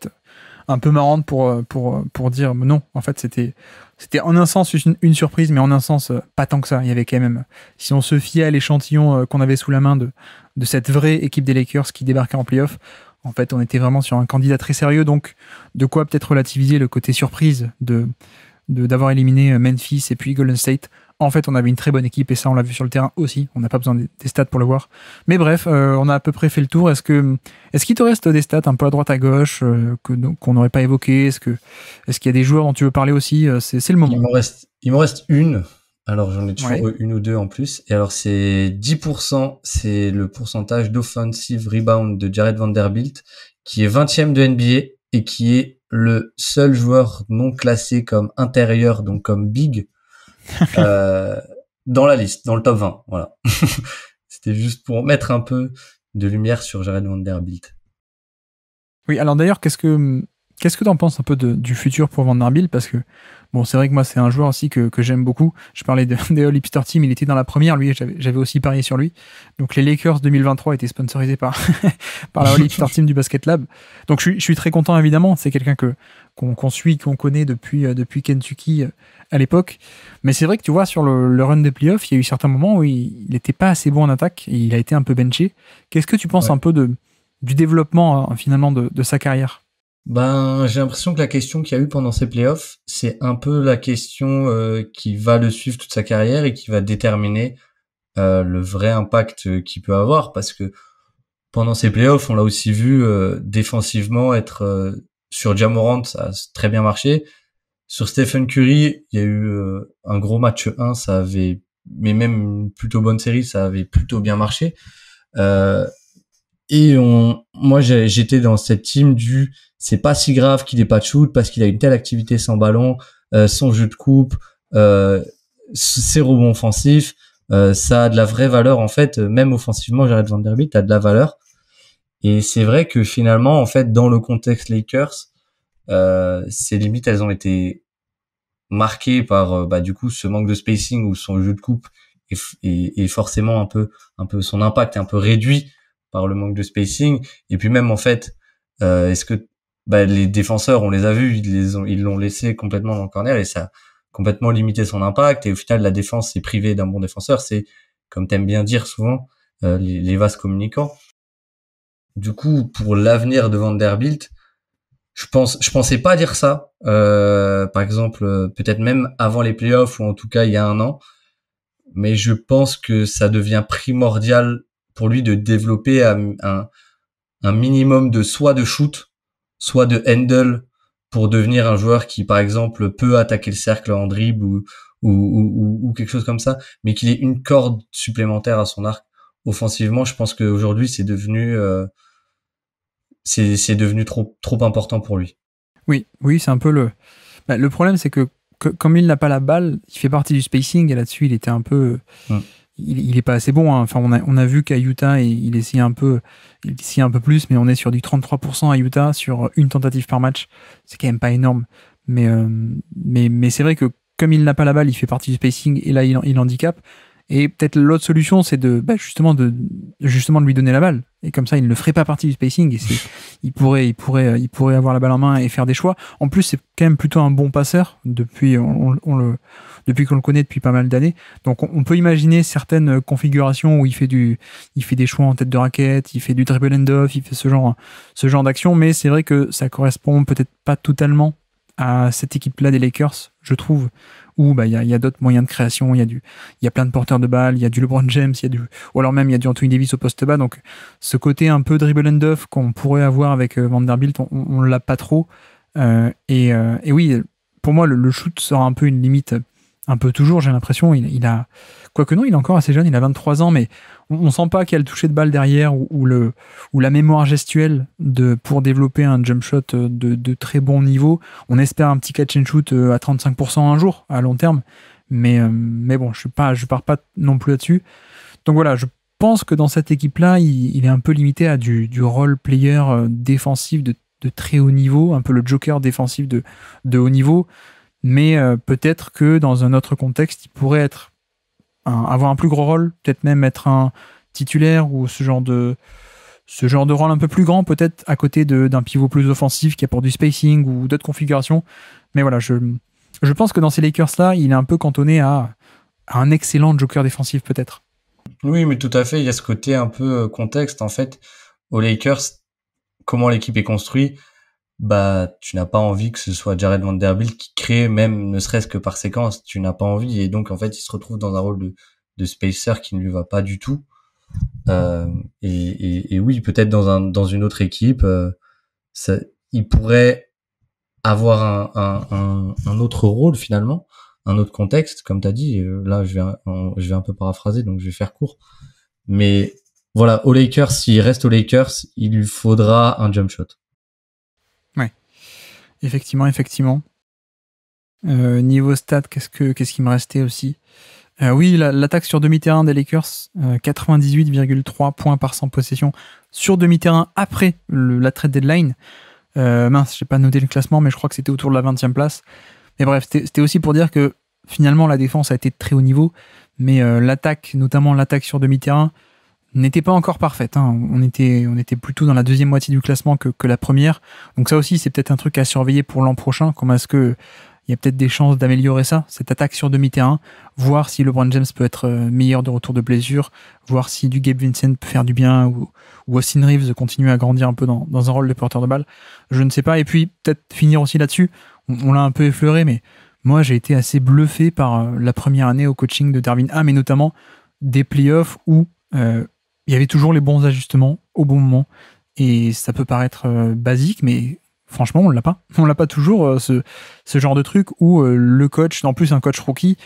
un peu marrante pour dire non, en fait c'était en un sens une surprise, mais en un sens pas tant que ça. Il y avait quand même, si on se fiait à l'échantillon qu'on avait sous la main de cette vraie équipe des Lakers qui débarquait en playoff, en fait on était vraiment sur un candidat très sérieux, donc de quoi peut-être relativiser le côté surprise d'avoir éliminé Memphis et puis Golden State. En fait, on avait une très bonne équipe, et ça, on l'a vu sur le terrain aussi. On n'a pas besoin des stats pour le voir. Mais bref, on a à peu près fait le tour. Est-ce qu'il te reste des stats un peu à droite à gauche qu'on n'aurait pas évoquées ? Est-ce qu'il y a des joueurs dont tu veux parler aussi ? C'est le moment. Il m'en reste une. Alors, j'en ai toujours une ou deux en plus. Et alors, c'est 10%. C'est le pourcentage d'offensive rebound de Jared Vanderbilt, qui est 20e de NBA et qui est le seul joueur non classé comme intérieur, donc comme big, dans la liste, dans le top 20. Voilà. C'était juste pour mettre un peu de lumière sur Jared Vanderbilt. Oui, alors d'ailleurs, qu'est-ce que t'en penses un peu du futur pour Vanderbilt ? Parce que, bon, c'est vrai que moi, c'est un joueur aussi que j'aime beaucoup. Je parlais des All Hipster Team, il était dans la première, lui, j'avais aussi parié sur lui. Donc les Lakers 2023 étaient sponsorisés par la All Hipster Team du Basket Lab. Donc je suis très content, évidemment. C'est quelqu'un qu'on suit, qu'on connaît depuis Kentucky à l'époque. Mais c'est vrai que tu vois, sur le run des playoffs, il y a eu certains moments où il n'était pas assez bon en attaque et il a été un peu benché. Qu'est-ce que tu penses un peu du développement finalement de sa carrière ? J'ai l'impression que la question qu'il y a eu pendant ces playoffs, c'est un peu la question qui va le suivre toute sa carrière et qui va déterminer le vrai impact qu'il peut avoir, parce que pendant ces playoffs, on l'a aussi vu défensivement être sur Ja Morant, ça a très bien marché. Sur Stephen Curry, il y a eu un gros match 1, mais même une plutôt bonne série, ça avait plutôt bien marché. Et moi j'étais dans cette team c'est pas si grave qu'il ait pas de shoot parce qu'il a une telle activité sans ballon, son jeu de coupe, ses rebonds offensifs, ça a de la vraie valeur en fait, même offensivement. Jared Vanderbilt a de la valeur, et c'est vrai que finalement en fait dans le contexte Lakers, ses limites elles ont été marqué par du coup ce manque de spacing où son jeu de coupe est forcément un peu son impact est un peu réduit par le manque de spacing. Et puis même en fait, est-ce que les défenseurs, on les a vus, ils l'ont laissé complètement dans le corner et ça a complètement limité son impact. Et au final, la défense s'est privée d'un bon défenseur. C'est, comme t'aimes bien dire souvent, les vases communicants. Du coup, pour l'avenir de Vanderbilt, je pensais pas dire ça. Par exemple, peut-être même avant les playoffs ou en tout cas il y a un an. Mais je pense que ça devient primordial pour lui de développer un minimum de soit de shoot, soit de handle pour devenir un joueur qui, par exemple, peut attaquer le cercle en dribble ou quelque chose comme ça, mais qu'il ait une corde supplémentaire à son arc. Offensivement, je pense qu'aujourd'hui, c'est devenu trop important pour lui. Oui, c'est un peu le problème, c'est que comme il n'a pas la balle, il fait partie du spacing et là-dessus, il était un peu... Il est pas assez bon, hein. Enfin, on a vu qu'à Utah, il essayait un peu plus, mais on est sur du 33% à Utah sur une tentative par match. C'est quand même pas énorme. Mais c'est vrai que comme il n'a pas la balle, il fait partie du spacing et là, il handicape. Et peut-être l'autre solution, c'est justement de lui donner la balle. Et comme ça, il ne ferait pas partie du spacing. Et il pourrait avoir la balle en main et faire des choix. En plus, c'est quand même plutôt un bon passeur depuis qu'on le connaît depuis pas mal d'années. Donc, on peut imaginer certaines configurations où il fait des choix en tête de raquette, il fait du dribble and off, il fait ce genre d'action. Mais c'est vrai que ça correspond peut-être pas totalement à cette équipe-là des Lakers, je trouve, où il y a d'autres moyens de création, il y a plein de porteurs de balles, il y a du LeBron James, ou alors même il y a du Anthony Davis au poste bas, donc ce côté un peu dribble and off qu'on pourrait avoir avec Vanderbilt, on l'a pas trop, et oui, pour moi le shoot sera un peu une limite, un peu toujours, j'ai l'impression, il a, quoique non, il est encore assez jeune, il a 23 ans, mais on sent pas qu'il y a le toucher de balle derrière ou la mémoire gestuelle pour développer un jump shot de très bon niveau. On espère un petit catch and shoot à 35% un jour, à long terme, mais bon, je pars pas non plus là-dessus. Donc voilà, je pense que dans cette équipe-là, il est un peu limité à du role player défensif de très haut niveau, un peu le joker défensif de haut niveau, mais peut-être que dans un autre contexte, il pourrait avoir un plus gros rôle, peut-être même être un titulaire ou ce genre de rôle un peu plus grand, peut-être à côté d'un pivot plus offensif qui apporte du spacing ou d'autres configurations. Mais voilà, je pense que dans ces Lakers-là, il est un peu cantonné à un excellent joker défensif peut-être. Oui, mais tout à fait, il y a ce côté un peu contexte. En fait, aux Lakers, comment l'équipe est construite, tu n'as pas envie que ce soit Jared Vanderbilt qui crée, même ne serait-ce que par séquence, tu n'as pas envie, et donc en fait il se retrouve dans un rôle de spacer qui ne lui va pas du tout. Et oui, peut-être dans une autre équipe, il pourrait avoir un autre rôle finalement, un autre contexte, comme t'as dit. Là, je vais un peu paraphraser, donc je vais faire court. Mais voilà, aux Lakers, s'il reste aux Lakers, il lui faudra un jump shot. Ouais, effectivement. Niveau stats, qu'est-ce qui me restait aussi? Oui, l'attaque sur demi-terrain des Lakers, 98,3 points par 100 possessions sur demi-terrain après la trade deadline. Mince, j'ai pas noté le classement, mais je crois que c'était autour de la 20e place. Mais bref, c'était aussi pour dire que finalement la défense a été de très haut niveau, mais l'attaque, notamment l'attaque sur demi-terrain, n'était pas encore parfaite, hein. On était plutôt dans la deuxième moitié du classement que la première. Donc ça aussi, c'est peut-être un truc à surveiller pour l'an prochain. Comment est-ce que il y a peut-être des chances d'améliorer ça, cette attaque sur demi-terrain, voir si LeBron James peut être meilleur de retour de blessure, voir si du Gabe Vincent peut faire du bien, ou Austin Reeves continue à grandir un peu dans un rôle de porteur de balle. Je ne sais pas. Et puis, peut-être finir aussi là-dessus, on l'a un peu effleuré, mais moi, j'ai été assez bluffé par la première année au coaching de Darvin Ham, et notamment des playoffs où il y avait toujours les bons ajustements au bon moment. Et ça peut paraître basique, mais franchement, on l'a pas. On l'a pas toujours, ce genre de truc où le coach, en plus un coach rookie,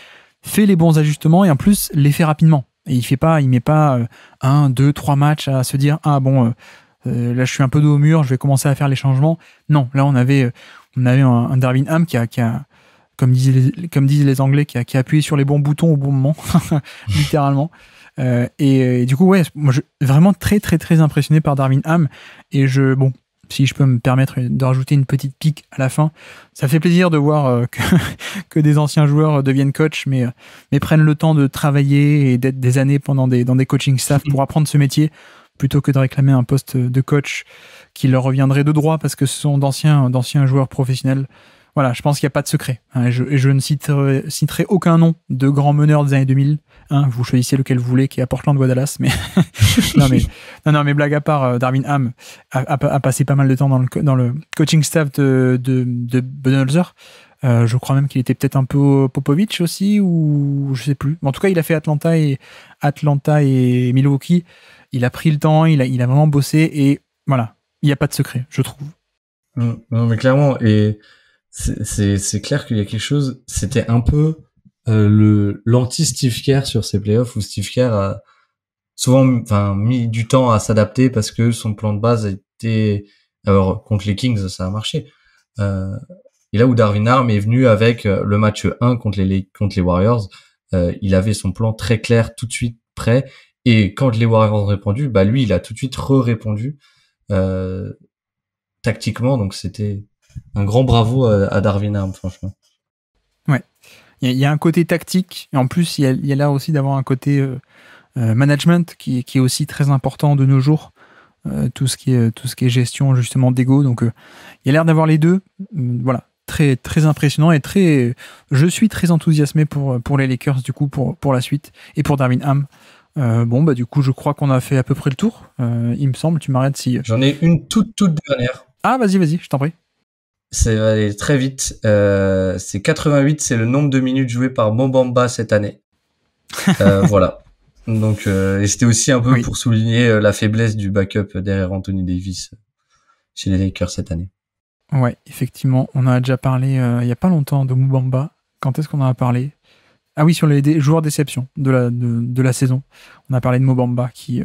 fait les bons ajustements et en plus les fait rapidement. Et il met pas 1, 2, 3 matchs à se dire là je suis un peu dos au mur, je vais commencer à faire les changements. Non, là on avait un Darvin Ham qui a comme disent les Anglais, qui a appuyé sur les bons boutons au bon moment, littéralement. Et du coup, ouais, moi, vraiment très, très, très impressionné par Darvin Ham. Et si je peux me permettre de rajouter une petite pique à la fin, ça fait plaisir de voir que des anciens joueurs deviennent coach, mais prennent le temps de travailler et d'être des années dans des coaching staff pour apprendre ce métier, plutôt que de réclamer un poste de coach qui leur reviendrait de droit parce que ce sont d'anciens joueurs professionnels. Voilà, je pense qu'il n'y a pas de secret. Et je ne citerai aucun nom de grands meneurs des années 2000. Vous choisissez lequel vous voulez, qui est à Portland ou à Dallas. Mais non, mais blague à part, Darvin Ham a passé pas mal de temps dans le coaching staff de Budenholzer. Je crois même qu'il était peut-être un peu Popovich aussi, ou je sais plus. En tout cas, il a fait Atlanta et Milwaukee. Il a pris le temps, il a vraiment bossé, et voilà, il n'y a pas de secret, je trouve. Non, mais clairement, et c'est clair qu'il y a quelque chose, c'était un peu l'anti-Steve Kerr sur ces playoffs, où Steve Kerr a souvent mis du temps à s'adapter parce que son plan de base était... Alors, contre les Kings, ça a marché. Et là où Darvin Ham est venu avec le match 1 contre les Warriors, il avait son plan très clair, tout de suite prêt, et quand les Warriors ont répondu, lui, il a tout de suite répondu tactiquement, donc c'était un grand bravo à Darvin Ham, franchement. Ouais, il y a un côté tactique, et en plus il y a là aussi d'avoir un côté management qui est aussi très important de nos jours, tout ce qui est gestion justement d'ego, donc il y a l'air d'avoir les deux, voilà, très très impressionnant, et je suis très enthousiasmé pour les Lakers du coup pour la suite, et pour Darvin Ham. Du coup je crois qu'on a fait à peu près le tour, il me semble. Tu m'arrêtes si... J'en ai une toute dernière. Ah, vas-y, je t'en prie. C'est aller très vite. C'est 88, c'est le nombre de minutes jouées par Mo Bamba cette année. Voilà. Donc, et c'était aussi un peu pour souligner la faiblesse du backup derrière Anthony Davis chez les Lakers cette année. Ouais, effectivement, on en a déjà parlé il y a pas longtemps de Mo Bamba. Quand est-ce qu'on en a parlé ? Ah oui, sur les joueurs déception de la saison. On a parlé de Mo Bamba qui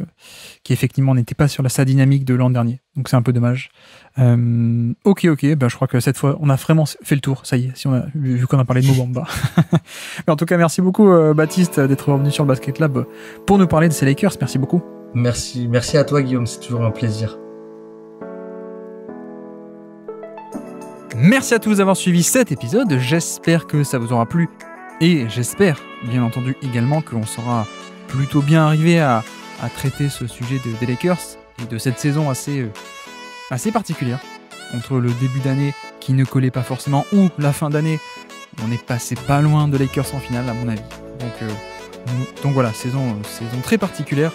effectivement n'était pas sur sa dynamique de l'an dernier. Donc c'est un peu dommage. Ok, je crois que cette fois, on a vraiment fait le tour. Ça y est, vu qu'on a parlé de Mo Bamba. Mais en tout cas, merci beaucoup Baptiste d'être revenu sur le Basket Lab pour nous parler de ces Lakers. Merci beaucoup. Merci à toi Guillaume, c'est toujours un plaisir. Merci à tous d'avoir suivi cet épisode. J'espère que ça vous aura plu. Et j'espère, bien entendu, également qu'on sera plutôt bien arrivé à traiter ce sujet des Lakers et de cette saison assez particulière. Entre le début d'année qui ne collait pas forcément ou la fin d'année, on est passé pas loin de Lakers en finale, à mon avis. Donc voilà, saison très particulière.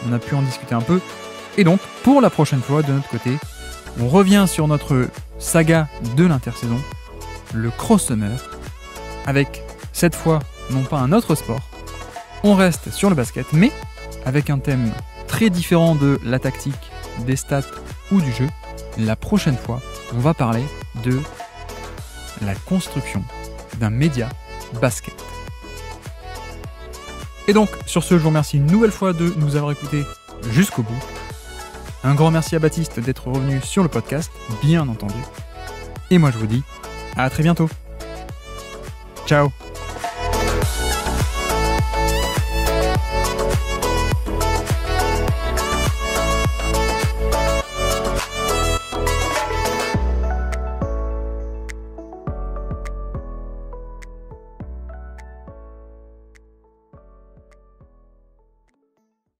On a pu en discuter un peu. Et donc, pour la prochaine fois, de notre côté, on revient sur notre saga de l'intersaison, le crossover, avec... cette fois, non pas un autre sport, on reste sur le basket, mais avec un thème très différent de la tactique, des stats ou du jeu. La prochaine fois, on va parler de la construction d'un média basket. Et donc, sur ce, je vous remercie une nouvelle fois de nous avoir écoutés jusqu'au bout. Un grand merci à Baptiste d'être revenu sur le podcast, bien entendu. Et moi, je vous dis à très bientôt. Ciao.